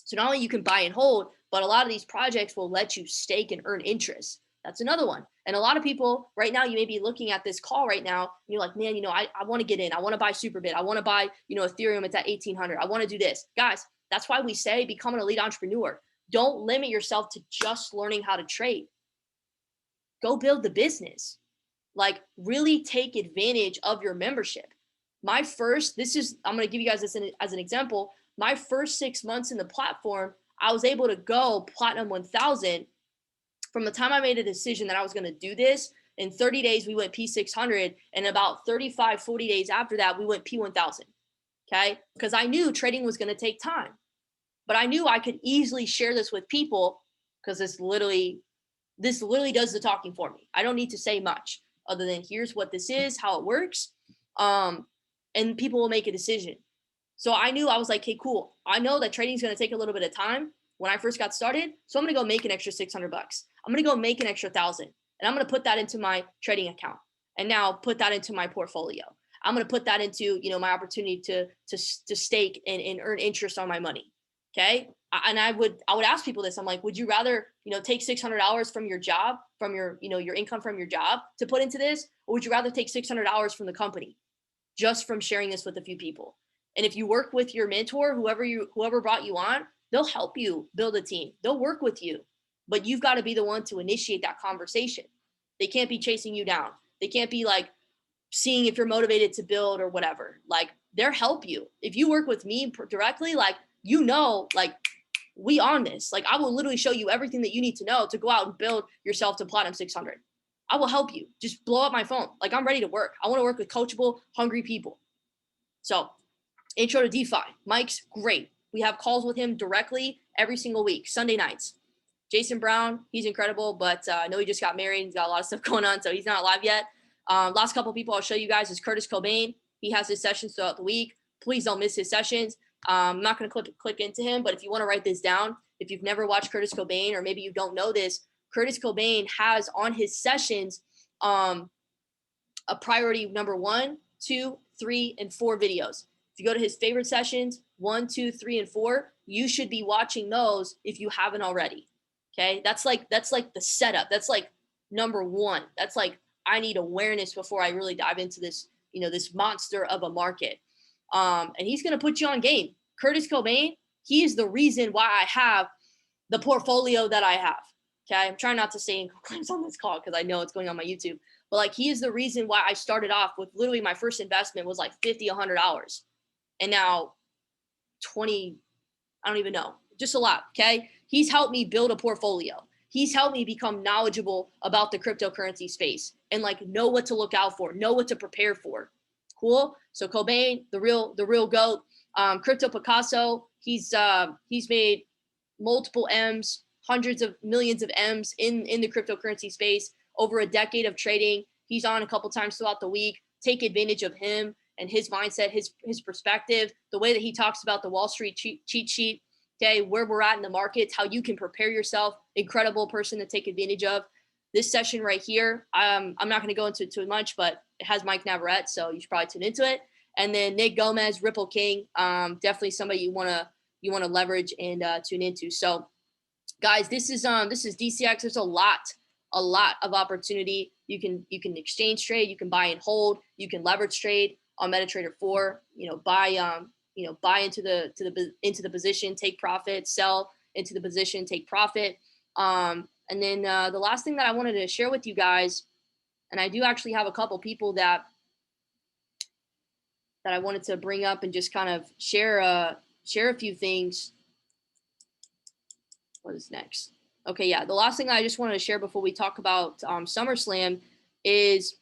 So not only you can buy and hold, but a lot of these projects will let you stake and earn interest. That's another one. And a lot of people right now, you may be looking at this call right now, and you're like, man, I want to get in. I want to buy Superbid. I want to buy, Ethereum. It's at 1,800. I want to do this. Guys, that's why we say become an elite entrepreneur. Don't limit yourself to just learning how to trade. Go build the business. Like, really take advantage of your membership. I'm going to give you guys this as an example. My first 6 months in the platform, I was able to go Platinum 1000 from the time I made a decision that I was going to do this. In 30 days, we went P600. And about 35, 40 days after that, we went P1000. Okay. Because I knew trading was going to take time, but I knew I could easily share this with people because this literally does the talking for me. I don't need to say much other than here's what this is, how it works. And people will make a decision. So I knew, I was like, okay, cool. I know that trading is going to take a little bit of time when I first got started. So I'm going to go make an extra $600. I'm going to go make an extra 1,000, and I'm going to put that into my trading account. and now put that into my portfolio. I'm going to put that into, my opportunity to stake and earn interest on my money. Okay. And I would ask people this. I'm like, would you rather, take $600 from your job, from your income from your job to put into this? Or would you rather take $600 from the company just from sharing this with a few people? And if you work with your mentor, whoever brought you on, they'll help you build a team. They'll work with you, but you've got to be the one to initiate that conversation. They can't be chasing you down. They can't be like seeing if you're motivated to build or whatever. Like, they'll help you. If you work with me directly, like, like, we on this. Like, I will literally show you everything that you need to know to go out and build yourself to Platinum 600. I will help you. Just blow up my phone. Like, I'm ready to work. I want to work with coachable, hungry people. So, intro to DeFi. Mike's great. We have calls with him directly every single week, Sunday nights. Jason Brown, he's incredible, but I know he just got married. He's got a lot of stuff going on, so he's not live yet. Last couple of people I'll show you guys is Curtis Cobain. He has his sessions throughout the week. Please don't miss his sessions. I'm not going to click into him, but if you want to write this down, if you've never watched Curtis Cobain, or maybe you don't know this, Curtis Cobain has on his sessions a priority number 1, 2, 3, and 4 videos. If you go to his favorite sessions, 1, 2, 3, and 4, you should be watching those if you haven't already. Okay. That's like the setup. That's like number 1. That's like, I need awareness before I really dive into this, this monster of a market. And he's going to put you on game. Curtis Cobain, he is the reason why I have the portfolio that I have. Okay. I'm trying not to say claims on this call because I know it's going on my YouTube, but like, he is the reason why I started off with literally my first investment was like $50, $100. And now 20, I don't even know, just a lot. Okay. He's helped me build a portfolio. He's helped me become knowledgeable about the cryptocurrency space and like know what to look out for, know what to prepare for. Cool. So Cobain, the real GOAT. Crypto Picasso, he's made multiple M's, hundreds of millions of M's in the cryptocurrency space, over a decade of trading. He's on a couple times throughout the week. Take advantage of him and his mindset, his perspective, the way that he talks about the Wall Street cheat sheet. Okay, where we're at in the markets, how you can prepare yourself. Incredible person to take advantage of. This session right here, I'm not going to go into too much, but it has Mike Navarrete, so you should probably tune into it. And then Nick Gomez, Ripple King, definitely somebody you want to leverage and tune into. So, guys, this is DCX. There's a lot of opportunity. You can exchange trade, you can buy and hold, you can leverage trade on MetaTrader 4. Buy into the position, take profit, sell into the position, take profit. And then the last thing that I wanted to share with you guys, and I do actually have a couple people that I wanted to bring up and just kind of share a few things. What is next? Okay, yeah. The last thing I just wanted to share before we talk about SummerSlam is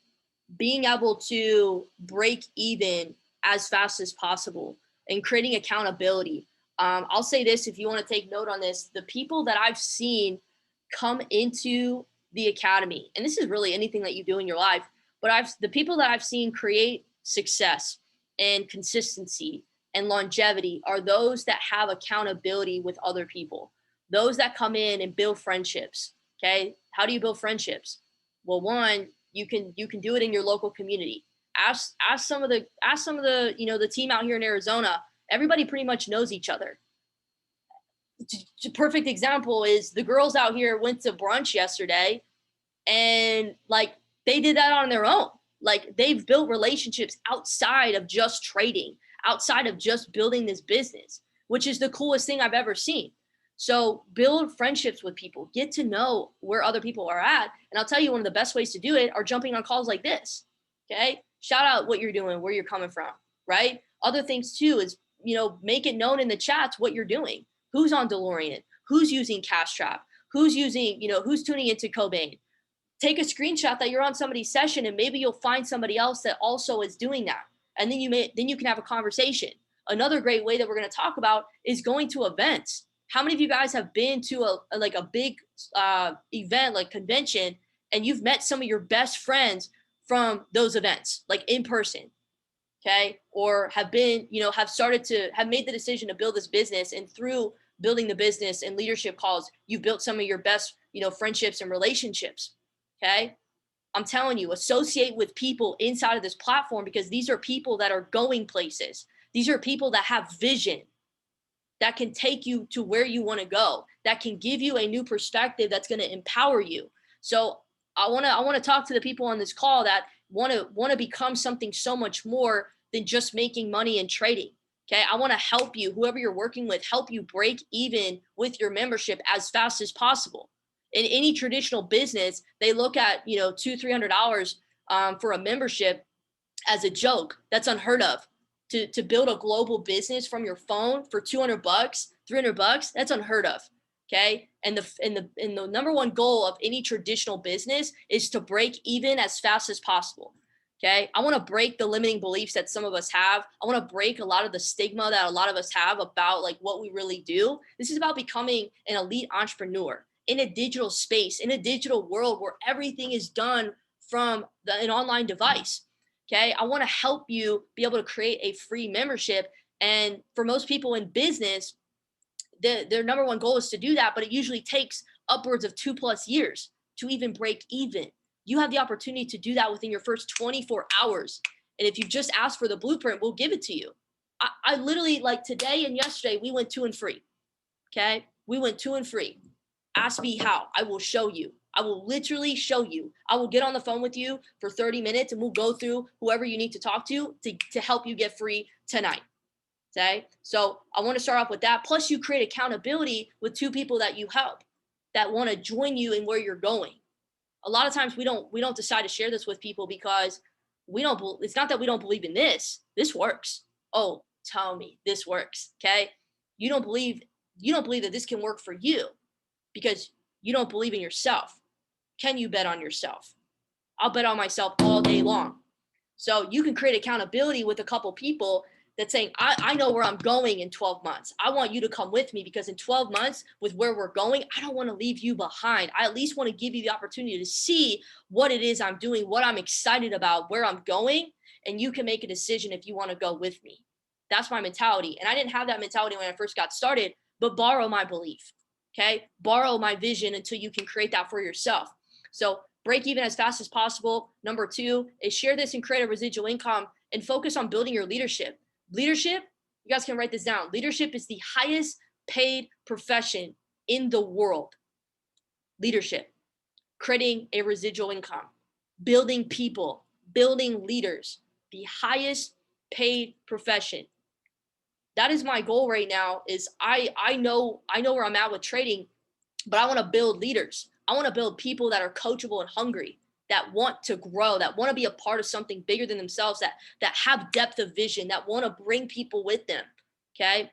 being able to break even as fast as possible and creating accountability. I'll say this, if you want to take note on this, the people that I've seen come into the academy, and this is really anything that you do in your life, but the people that I've seen create success and consistency and longevity are those that have accountability with other people, those that come in and build friendships. Okay. How do you build friendships? Well, one, you can do it in your local community. Ask some of the the team out here in Arizona. Everybody pretty much knows each other. Perfect example is the girls out here went to brunch yesterday, and like they did that on their own. Like, they've built relationships outside of just trading, outside of just building this business, which is the coolest thing I've ever seen. So build friendships with people, get to know where other people are at. And I'll tell you, one of the best ways to do it are jumping on calls like this. Okay. Shout out what you're doing, where you're coming from, right? Other things too is, make it known in the chats what you're doing. Who's on DeLorean? Who's using Cash Trap? Who's using, who's tuning into Cobain? Take a screenshot that you're on somebody's session, and maybe you'll find somebody else that also is doing that. And then you can have a conversation. Another great way that we're going to talk about is going to events. How many of you guys have been to a big event, like convention, and you've met some of your best friends from those events, like in person? Okay. Or have been, have made the decision to build this business, and through building the business and leadership calls, you built some of your best, friendships and relationships. Okay. I'm telling you, associate with people inside of this platform, because these are people that are going places. These are people that have vision, that can take you to where you want to go, that can give you a new perspective that's going to empower you. So I want to talk to the people on this call that want to become something so much more than just making money and trading. Okay? I want to help you, whoever you're working with, help you break even with your membership as fast as possible. In any traditional business, they look at, $200-300 for a membership as a joke. That's unheard of. To build a global business from your phone for $200, $300, that's unheard of. Okay. And the number one goal of any traditional business is to break even as fast as possible. Okay. I want to break the limiting beliefs that some of us have. I want to break a lot of the stigma that a lot of us have about like what we really do. This is about becoming an elite entrepreneur in a digital space, in a digital world where everything is done from an online device. Okay. I want to help you be able to create a free membership. And for most people in business, their number one goal is to do that, but it usually takes upwards of 2+ years to even break even. You have the opportunity to do that within your first 24 hours. And if you just ask for the blueprint, we'll give it to you. I literally, like today and yesterday, we went 2 and free. Okay. We went 2 and free. Ask me how. I will show you. I will literally show you. I will get on the phone with you for 30 minutes and we'll go through whoever you need to talk to help you get free tonight. Okay. So I want to start off with that. Plus you create accountability with 2 people that you help that want to join you in where you're going. A lot of times we don't decide to share this with people because it's not that we don't believe in this. This works. Oh, tell me this works. Okay. You don't believe that this can work for you because you don't believe in yourself. Can you bet on yourself? I'll bet on myself all day long. So you can create accountability with a couple people that's saying, I know where I'm going in 12 months. I want you to come with me because in 12 months with where we're going, I don't want to leave you behind. I at least want to give you the opportunity to see what it is I'm doing, what I'm excited about, where I'm going. And you can make a decision if you want to go with me. That's my mentality. And I didn't have that mentality when I first got started, but borrow my belief. Okay. Borrow my vision until you can create that for yourself. So break even as fast as possible. Number 2 is share this and create a residual income and focus on building your leadership. Leadership, you guys can write this down. Leadership is the highest paid profession in the world. Leadership, creating a residual income, building people, building leaders, the highest paid profession. That is my goal right now. Is I know where I'm at with trading, but I want to build leaders. I want to build people that are coachable and hungry, that want to grow, that want to be a part of something bigger than themselves, that have depth of vision, that want to bring people with them. Okay.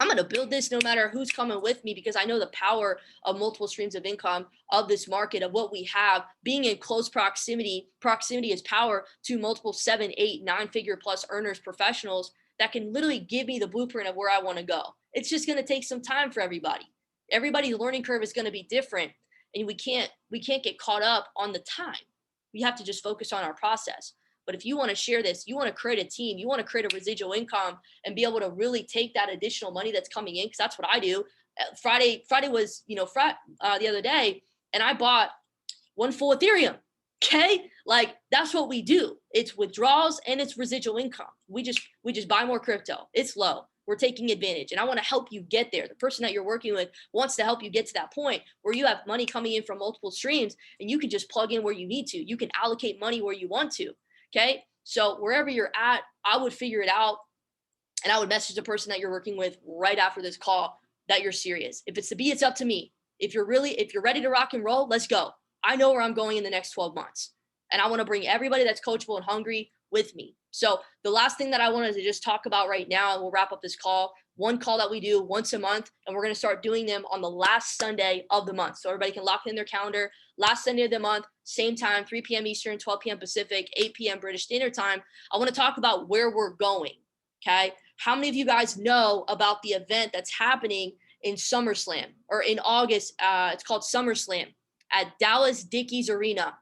I'm going to build this no matter who's coming with me because I know the power of multiple streams of income of this market, of what we have. Being in close proximity is power to multiple 7, 8, 9-figure plus earners, professionals that can literally give me the blueprint of where I want to go. It's just going to take some time for everybody. Everybody's learning curve is going to be different. And we can't get caught up on the time. We have to just focus on our process. But if you want to share this, you want to create a team, you want to create a residual income and be able to really take that additional money that's coming in, because that's what I do. Friday was, the other day, and I bought 1 full Ethereum. Okay. Like that's what we do. It's withdrawals and it's residual income. We just buy more crypto. It's low. We're taking advantage. And I want to help you get there. The person that you're working with wants to help you get to that point where you have money coming in from multiple streams and you can just plug in where you need to. You can allocate money where you want to. Okay. So wherever you're at, I would figure it out. And I would message the person that you're working with right after this call that you're serious. If it's to be, it's up to me. If you're ready to rock and roll, let's go. I know where I'm going in the next 12 months. And I want to bring everybody that's coachable and hungry with me. So the last thing that I wanted to just talk about right now, and we'll wrap up this call, one call that we do once a month, and we're going to start doing them on the last Sunday of the month. So everybody can lock in their calendar. Last Sunday of the month, same time, 3 p.m. Eastern, 12 p.m. Pacific, 8 p.m. British Standard Time. I want to talk about where we're going. Okay. How many of you guys know about the event that's happening in SummerSlam, or in August? It's called SummerSlam at Dallas Dickies Arena.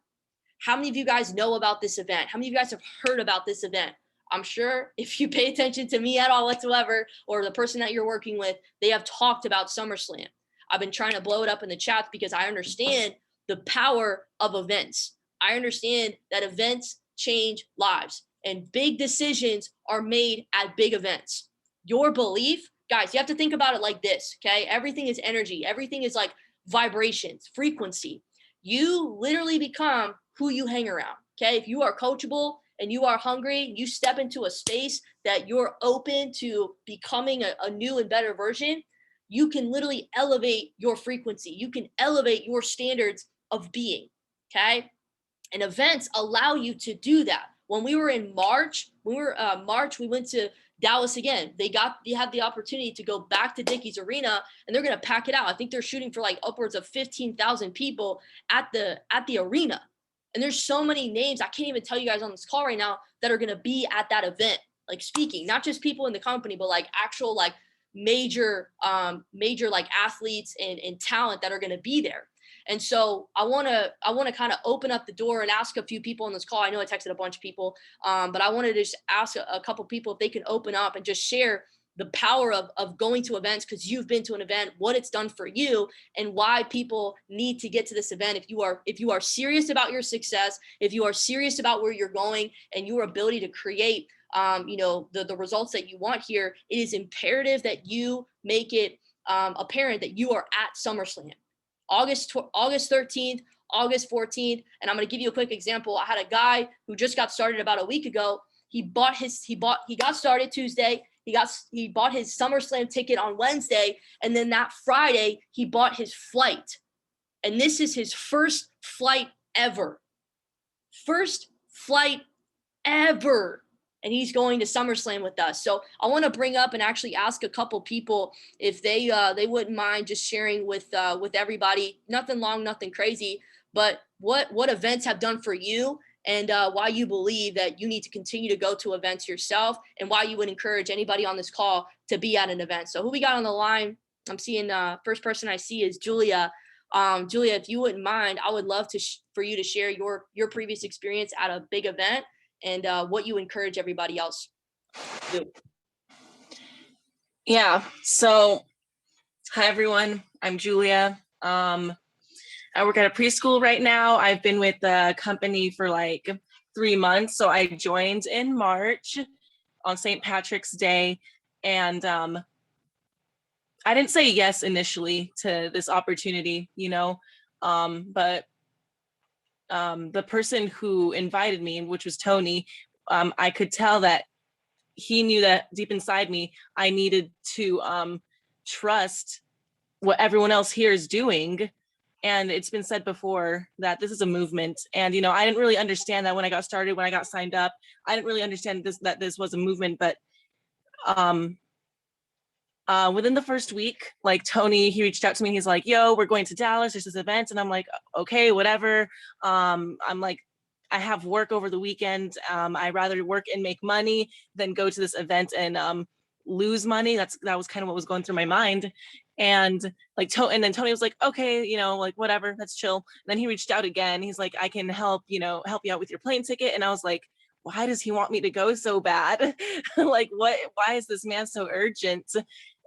How many of you guys know about this event? How many of you guys have heard about this event? I'm sure if you pay attention to me at all whatsoever, or the person that you're working with, they have talked about SummerSlam. I've been trying to blow it up in the chat because I understand the power of events. I understand that events change lives and big decisions are made at big events. Your belief, guys, you have to think about it like this, okay? Everything is energy. Everything is like vibrations, frequency. You literally become who you hang around, okay? If you are coachable and you are hungry, you step into a space that you're open to becoming a new and better version, you can literally elevate your frequency. You can elevate your standards of being, okay? And events allow you to do that. When we were in March, we went to Dallas again. They had the opportunity to go back to Dickies Arena, and they're gonna pack it out. I think they're shooting for like upwards of 15,000 people at the arena. And there's so many names I can't even tell you guys on this call right now that are gonna be at that event, like speaking, not just people in the company, but like actual like major like athletes and talent that are gonna be there. And so I want to kind of open up the door and ask a few people on this call. I know I texted a bunch of people, but I wanted to just ask a couple people if they can open up and just share the power of going to events, because you've been to an event, what it's done for you, and why people need to get to this event. If you are serious about your success, if you are serious about where you're going and your ability to create the results that you want here, it is imperative that you make it apparent that you are at SummerSlam. August 13th, August 14th. And I'm going to give you a quick example. I had a guy who just got started about a week ago. He got started Tuesday. He bought his SummerSlam ticket on Wednesday. And then that Friday, he bought his flight. And this is his first flight ever. First flight ever. And he's going to SummerSlam with us. So I want to bring up and actually ask a couple people if they wouldn't mind just sharing with everybody. Nothing long, nothing crazy, but what events have done for you, and why you believe that you need to continue to go to events yourself, and why you would encourage anybody on this call to be at an event. So who we got on the line? I'm seeing first person I see is Julia. Julia, if you wouldn't mind, I would love for you to share your previous experience at a big event, and what you encourage everybody else to do. Yeah. So, hi everyone. I'm Julia. I work at a preschool right now. I've been with the company for like 3 months. So I joined in March on St. Patrick's Day, and I didn't say yes initially to this opportunity, but the person who invited me, which was Tony, I could tell that he knew that deep inside me, I needed to trust what everyone else here is doing. And it's been said before that this is a movement. And, I didn't really understand that when I got started, when I got signed up. I didn't really understand that this was a movement. But within the first week, like Tony, he reached out to me. He's like, yo, we're going to Dallas. There's this event. And I'm like, okay, whatever. I'm like, I have work over the weekend. I rather work and make money than go to this event and lose money. That was kind of what was going through my mind. And like, and then Tony was like, okay, like whatever, let's chill. And then he reached out again. He's like, I can help you out with your plane ticket. And I was like, why does he want me to go so bad? Like, why is this man so urgent?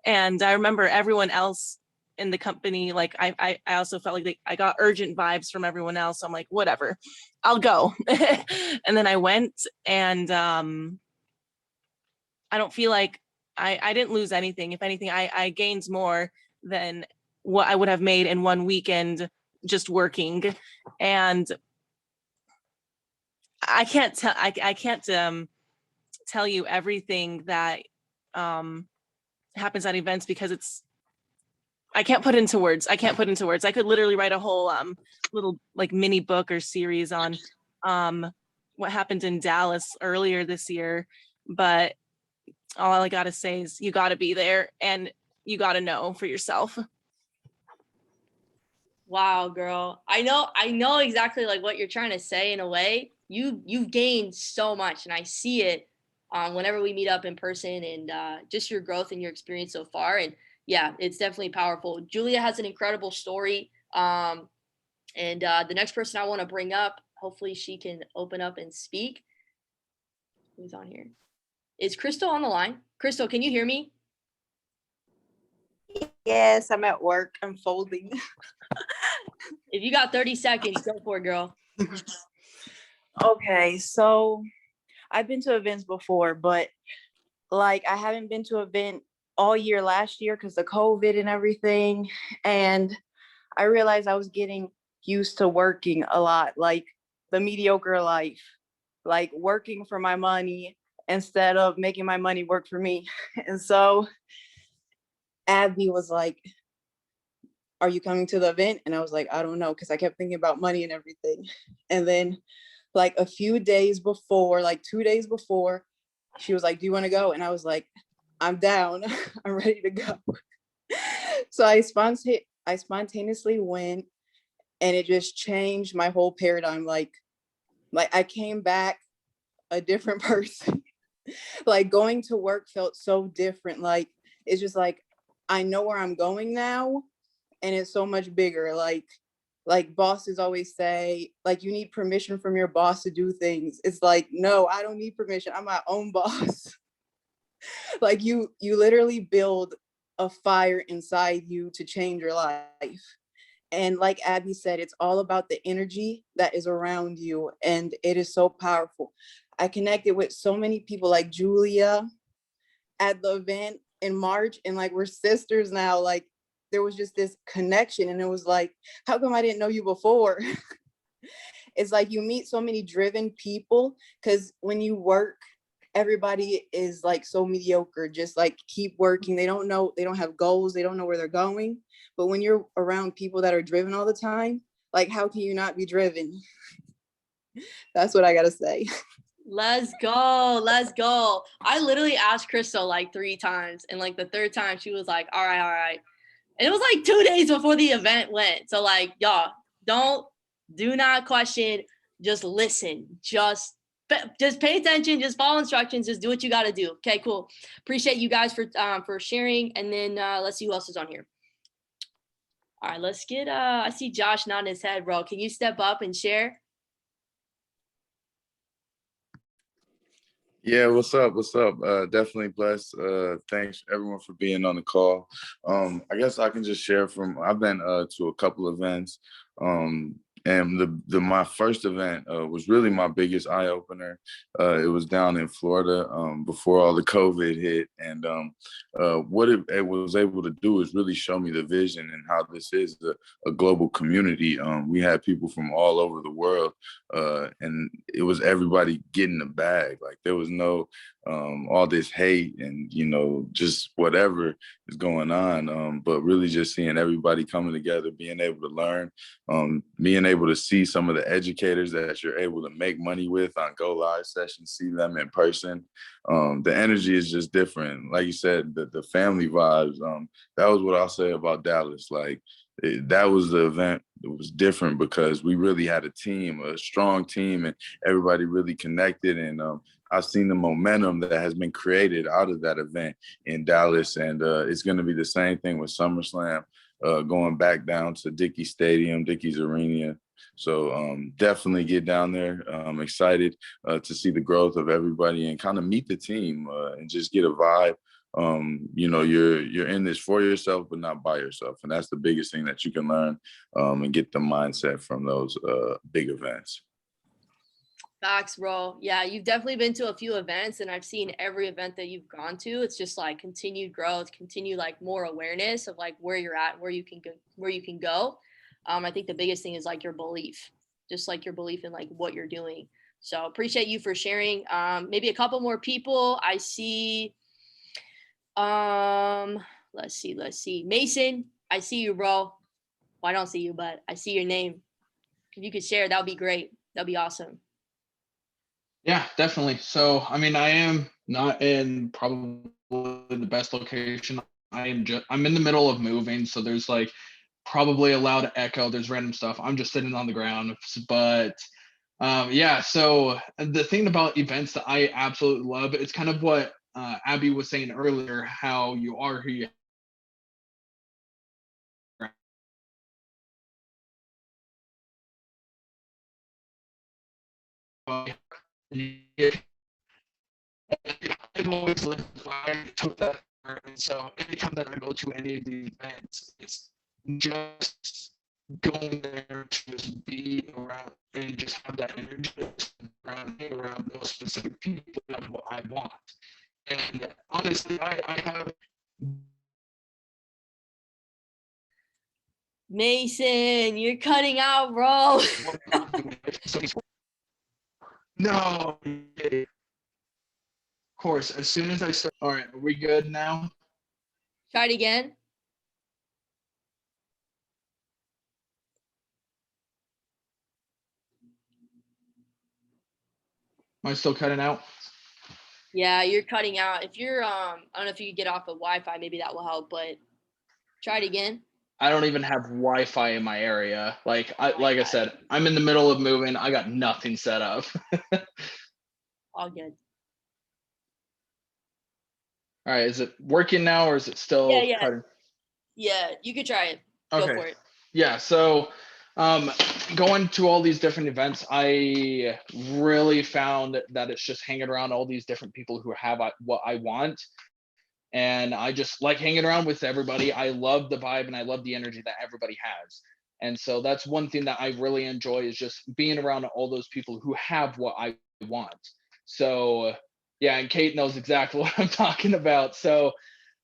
And I remember everyone else in the company, like I also felt like I got urgent vibes from everyone else. So I'm like, whatever, I'll go. And then I went, and I don't feel like I didn't lose anything. If anything, I gained more than what I would have made in one weekend just working. And I can't tell you everything that happens at events, because I can't put into words. I could literally write a whole little like mini book or series on what happened in Dallas earlier this year. But all I gotta say is you gotta be there and you gotta know for yourself. Wow, girl. I know exactly like what you're trying to say. In a way, you've gained so much, and I see it whenever we meet up in person, and just your growth and your experience so far. And yeah, it's definitely powerful. Julia has an incredible story. And the next person I want to bring up, hopefully she can open up and speak. Who's on here? Is Crystal on the line? Crystal, can you hear me? Yes, I'm at work. I'm folding. If you got 30 seconds, go for it, girl. Okay, so I've been to events before, but like I haven't been to an event all year last year because of COVID and everything. And I realized I was getting used to working a lot, like the mediocre life, like working for my money instead of making my money work for me. And so Abby was like, "Are you coming to the event?" And I was like, "I don't know," because I kept thinking about money and everything. And then like a few days before, like 2 days before, she was like, "Do you want to go?" And I was like, "I'm down." I'm ready to go. So I spontaneously went, and it just changed my whole paradigm. Like I came back a different person. Like going to work felt so different. Like it's just like I know where I'm going now, and it's so much bigger. Like bosses always say, like you need permission from your boss to do things. It's like, no, I don't need permission. I'm my own boss. Like you literally build a fire inside you to change your life. And like Abby said, it's all about the energy that is around you, and it is so powerful. I connected with so many people like Julia at the event in March, and like we're sisters now. Like there was just this connection, and it was like, how come I didn't know you before? It's like you meet so many driven people because when you work, everybody is like so mediocre, just like keep working. They don't know, they don't have goals, they don't know where they're going. But when you're around people that are driven all the time, like how can you not be driven? That's what I gotta say. Let's go. Let's go. I literally asked Crystal like 3 times, and like the third time she was like, all right, all right. And it was like 2 days before the event went. So like, y'all, do not question, just listen. Just pay attention, just follow instructions, just do what you got to do. Okay, cool. Appreciate you guys for sharing. And then let's see who else is on here. All right, let's get I see Josh nodding his head, bro. Can you step up and share? Yeah, what's up? What's up? Definitely blessed. Thanks everyone for being on the call. I guess I can just share I've been to a couple events. And my first event was really my biggest eye opener. It was down in Florida before all the COVID hit, and what it was able to do is really show me the vision and how this is a global community. We had people from all over the world, and it was everybody getting the bag. Like there was no all this hate and just whatever is going on, but really just seeing everybody coming together, being able to learn, being able to see some of the educators that you're able to make money with on Go Live sessions, see them in person. The energy is just different. Like you said, the family vibes, that was what I'll say about Dallas. Like that was the event. It was different because we really had a team, a strong team, and everybody really connected. And I've seen the momentum that has been created out of that event in Dallas, and it's going to be the same thing with SummerSlam, going back down to Dickies Stadium, Dickies Arena. So definitely get down there. I'm excited to see the growth of everybody and kind of meet the team and just get a vibe. You're in this for yourself, but not by yourself. And that's the biggest thing that you can learn and get the mindset from those big events. Facts, bro. Yeah, you've definitely been to a few events, and I've seen every event that you've gone to. It's just like continued growth, continue like more awareness of like where you're at, where you can go. I think the biggest thing is like your belief, just like your belief in like what you're doing. So appreciate you for sharing. Maybe a couple more people. I see. Let's see. Mason, I see you, bro. Well, I don't see you, but I see your name. If you could share, that would be great. That'd be awesome. Yeah, definitely. So, I mean, I am not in probably the best location. I'm in the middle of moving, so there's like probably a loud echo. There's random stuff. I'm just sitting on the ground, but yeah. So the thing about events that I absolutely love, it's kind of what Abby was saying earlier, how you are who you are. I've always lived where I took that, and so anytime that I go to any of the events, it's just going there to just be around and just have that energy around those specific people that what I want. And honestly, I have Mason, you're cutting out, bro. no, of course, as soon as I start, all right, are we good now? Try it again. Am I still cutting out? Yeah, you're cutting out. If you're I don't know if you could get off of Wi-Fi, maybe that will help, but try it again. I don't even have Wi-Fi in my area. Like I said, I'm in the middle of moving. I got nothing set up. All good. All right, is it working now or is it still Yeah, yeah. cutting? Yeah, you could try it. Okay. Go for it. Yeah, so going to all these different events, I really found that it's just hanging around all these different people who have what I want. And I just like hanging around with everybody. I love the vibe and I love the energy that everybody has. And so that's one thing that I really enjoy is just being around all those people who have what I want. So yeah, and Kate knows exactly what I'm talking about. So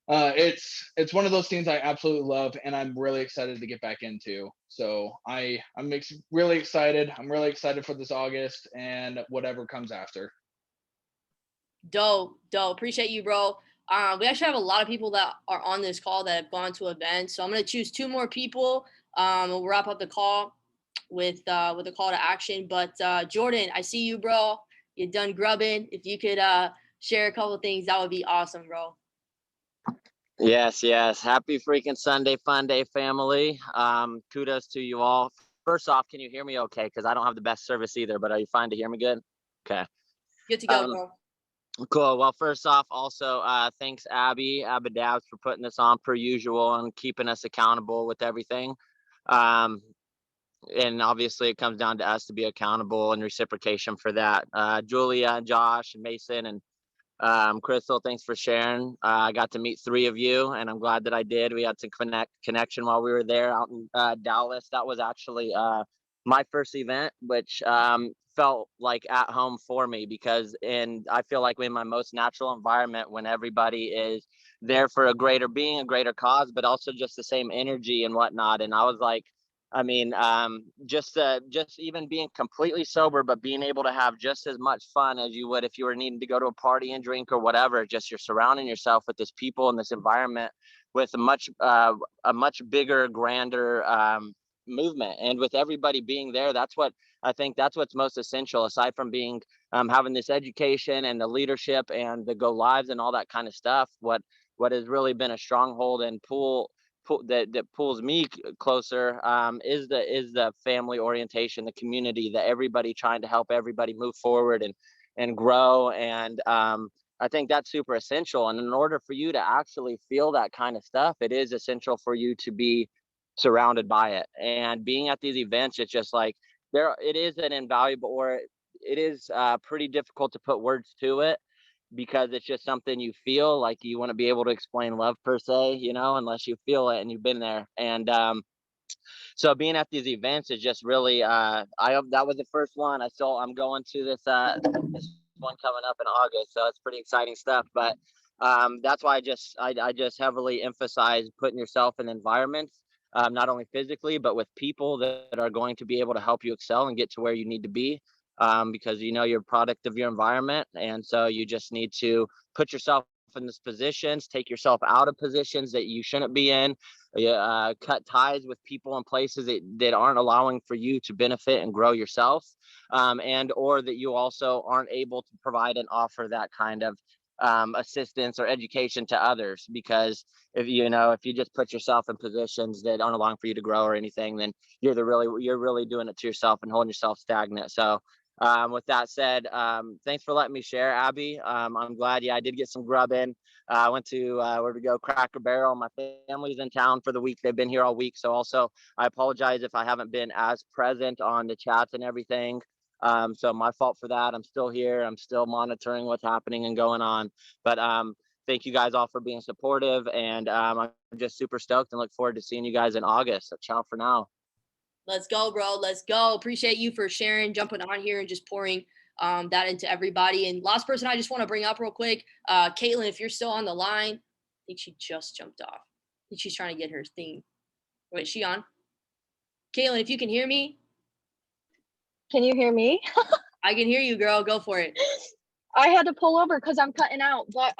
it's one of those things I absolutely love and I'm really excited to get back into. So I'm really excited. I'm really excited for this August and whatever comes after. Dope. Appreciate you, bro. We actually have a lot of people that are on this call that have gone to events. So I'm gonna choose 2 more people. We'll wrap up the call with a call to action. But Jordan, I see you, bro. You're done grubbing. If you could share a couple of things, that would be awesome, bro. Yes. Happy freaking Sunday fun day, family. Kudos to you all. First off, can you hear me okay? Because I don't have the best service either, but are you fine to hear me good? Okay. Good to go, Um, bro. Cool. Well, first off, also thanks Abby Dabs for putting this on per usual and keeping us accountable with everything. And obviously it comes down to us to be accountable and reciprocation for that. Julia and Josh and Mason and Crystal, thanks for sharing. I got to meet 3 of you and I'm glad that I did. We had some connection while we were there out in Dallas. That was actually my first event, which felt like at home for me because I feel like we're in my most natural environment when everybody is there for a greater cause, but also just the same energy and whatnot. And I was like, I mean, just even being completely sober, but being able to have just as much fun as you would if you were needing to go to a party and drink or whatever. Just you're surrounding yourself with this people and this environment with a much bigger, grander movement, and with everybody being there, that's what's most essential. Aside from being having this education and the leadership and the go lives and all that kind of stuff, what has really been a stronghold and that pulls me closer is the family orientation, the community, that everybody trying to help everybody move forward and grow. And I think that's super essential. And in order for you to actually feel that kind of stuff, it is essential for you to be surrounded by it. And being at these events, it's just like it is an invaluable, or it is pretty difficult to put words to it, because it's just something you feel. Like, you want to be able to explain love per se, unless you feel it and you've been there. And so being at these events is just really that was the first one. I'm going to this one coming up in August, so it's pretty exciting stuff. But that's why I just heavily emphasize putting yourself in environments, not only physically but with people that are going to be able to help you excel and get to where you need to be, because you're a product of your environment. And so you just need to put yourself in these positions, take yourself out of positions that you shouldn't be in, cut ties with people and places that aren't allowing for you to benefit and grow yourself, and or that you also aren't able to provide and offer that kind of assistance or education to others. Because if you just put yourself in positions that aren't allowing for you to grow or anything, then you're really doing it to yourself and holding yourself stagnant. So with that said, thanks for letting me share, Abby. I'm glad. I did get some grub in. I went to Cracker Barrel. My family's in town for the week. They've been here all week. So also, I apologize if I haven't been as present on the chats and everything. So my fault for that. I'm still here. I'm still monitoring what's happening and going on. But thank you guys all for being supportive. And I'm just super stoked and look forward to seeing you guys in August. So ciao for now. Let's go, bro. Let's go. Appreciate you for sharing, jumping on here and just pouring that into everybody. And last person I just want to bring up real quick, Caitlin, if you're still on the line, I think she just jumped off. I think she's trying to get her thing. Wait, is she on? Caitlin, if you can hear me, Can you hear me? I can hear you, girl. Go for it. I had to pull over because I'm cutting out. But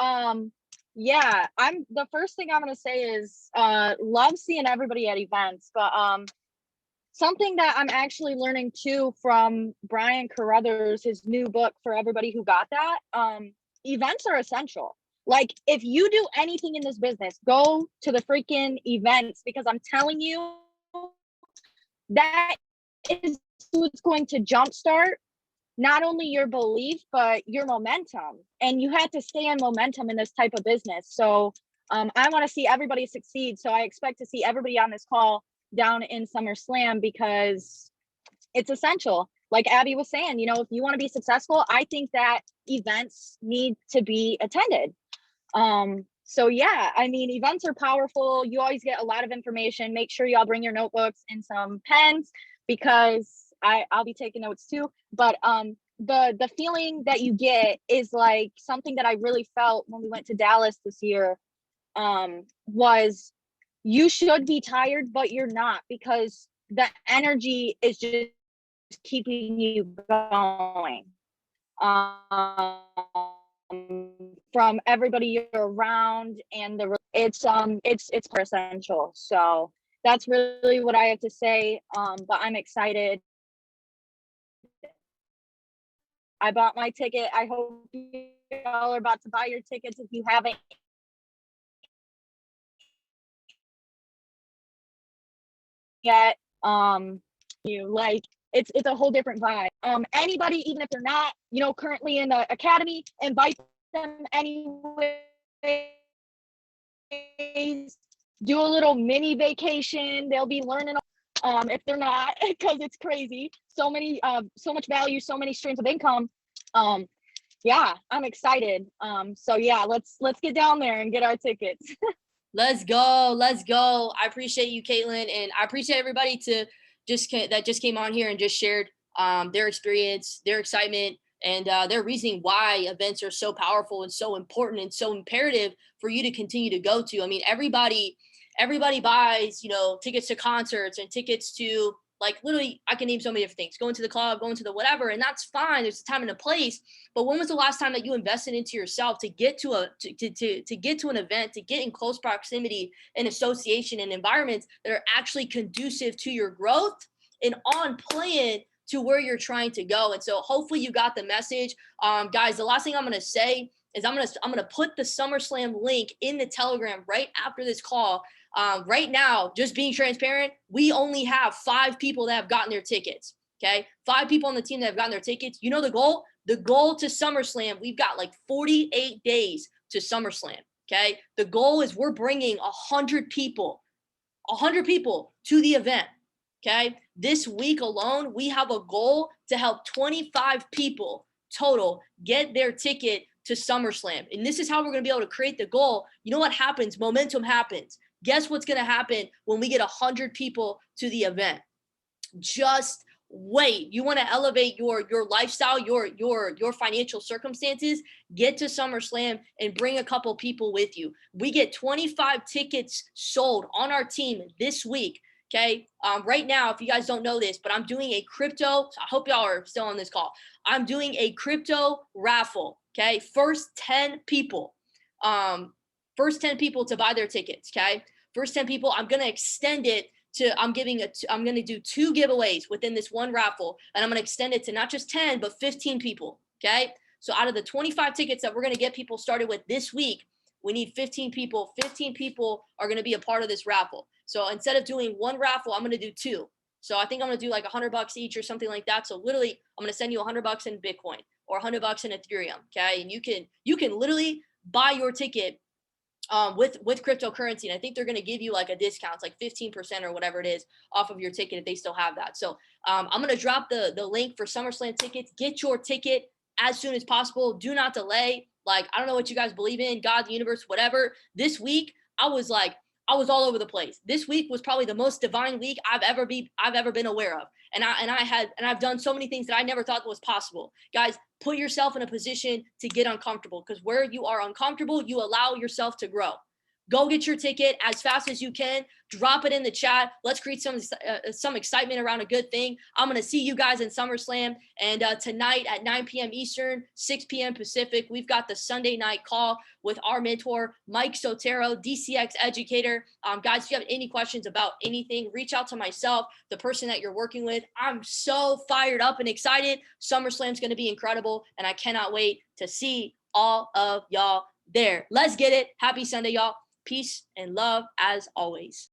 yeah, the first thing I'm gonna say is love seeing everybody at events. But something that I'm actually learning too from Brian Carruthers, his new book for everybody who got that, events are essential. Like if you do anything in this business, go to the freaking events, because I'm telling you, that is what's going to jumpstart not only your belief, but your momentum. And you have to stay in momentum in this type of business. So I want to see everybody succeed. So I expect to see everybody on this call down in SummerSlam, because it's essential. Like Abby was saying, you know, if you want to be successful, I think that events need to be attended. So yeah, I mean, events are powerful. You always get a lot of information. Make sure y'all bring your notebooks and some pens, because I'll be taking notes too. But the feeling that you get is like something that I really felt when we went to Dallas this year, was you should be tired, but you're not, because the energy is just keeping you going. From everybody you're around, and it's essential. So that's really what I have to say. But I'm excited. I bought my ticket. I hope y'all are about to buy your tickets if you haven't yet. You like it's a whole different vibe. Anybody, even if they're not, you know, currently in the academy, invite them anyways. Do a little mini vacation. They'll be learning if they're not, because it's crazy. So much value, so many streams of income. Yeah, I'm excited. So yeah, let's get down there and get our tickets. Let's go. Let's go. I appreciate you, Caitlin, and I appreciate everybody that just came on here and just shared their experience, their excitement, and their reasoning why events are so powerful and so important and so imperative for you to continue to go to. I mean, everybody buys, you know, tickets to concerts and tickets to, like, literally, I can name so many different things, going to the club, going to the whatever, and that's fine. There's a time and a place. But when was the last time that you invested into yourself to get to to get to an event, to get in close proximity and association and environments that are actually conducive to your growth and on plan to where you're trying to go? And so hopefully you got the message. Guys, the last thing I'm going to say is I'm going to put the SummerSlam link in the Telegram right after this call. Right now, just being transparent, we only have 5 people that have gotten their tickets. Okay. 5 people on the team that have gotten their tickets. You know, the goal to SummerSlam, we've got like 48 days to SummerSlam. Okay. The goal is we're bringing 100 people to the event. Okay. This week alone, we have a goal to help 25 people total get their ticket to SummerSlam. And this is how we're going to be able to create the goal. You know what happens? Momentum happens. Guess what's going to happen when we get 100 people to the event? Just wait. You want to elevate your lifestyle, your financial circumstances, get to SummerSlam and bring a couple people with you. We get 25 tickets sold on our team this week. Okay. Right now, if you guys don't know this, but I'm doing a crypto. I hope y'all are still on this call. I'm doing a crypto raffle. Okay. First 10 people to buy their tickets. Okay. First 10 people, I'm going to extend it to, I'm going to do 2 giveaways within this one raffle. And I'm going to extend it to not just 10, but 15 people. Okay. So out of the 25 tickets that we're going to get people started with this week, we need 15 people. 15 people are going to be a part of this raffle. So instead of doing one raffle, I'm going to do 2. So I think I'm going to do like $100 each or something like that. So literally, I'm going to send you $100 in Bitcoin or $100 in Ethereum. Okay. And you can literally buy your ticket with cryptocurrency. And I think they're going to give you like a discount, it's like 15% or whatever it is off of your ticket if they still have that. So I'm going to drop the link for SummerSlam tickets. Get your ticket as soon as possible. Do not delay. Like, I don't know what you guys believe in, God, the universe, whatever. This week, I was like, I was all over the place. This week was probably the most divine week I've ever been aware of. And I've done so many things that I never thought was possible. Guys, put yourself in a position to get uncomfortable, because where you are uncomfortable, you allow yourself to grow. Go get your ticket as fast as you can. Drop it in the chat. Let's create some excitement around a good thing. I'm going to see you guys in SummerSlam. And tonight at 9 p.m. Eastern, 6 p.m. Pacific, we've got the Sunday night call with our mentor, Mike Sotero, DCX educator. Guys, if you have any questions about anything, reach out to myself, the person that you're working with. I'm so fired up and excited. SummerSlam's going to be incredible, and I cannot wait to see all of y'all there. Let's get it. Happy Sunday, y'all. Peace and love as always.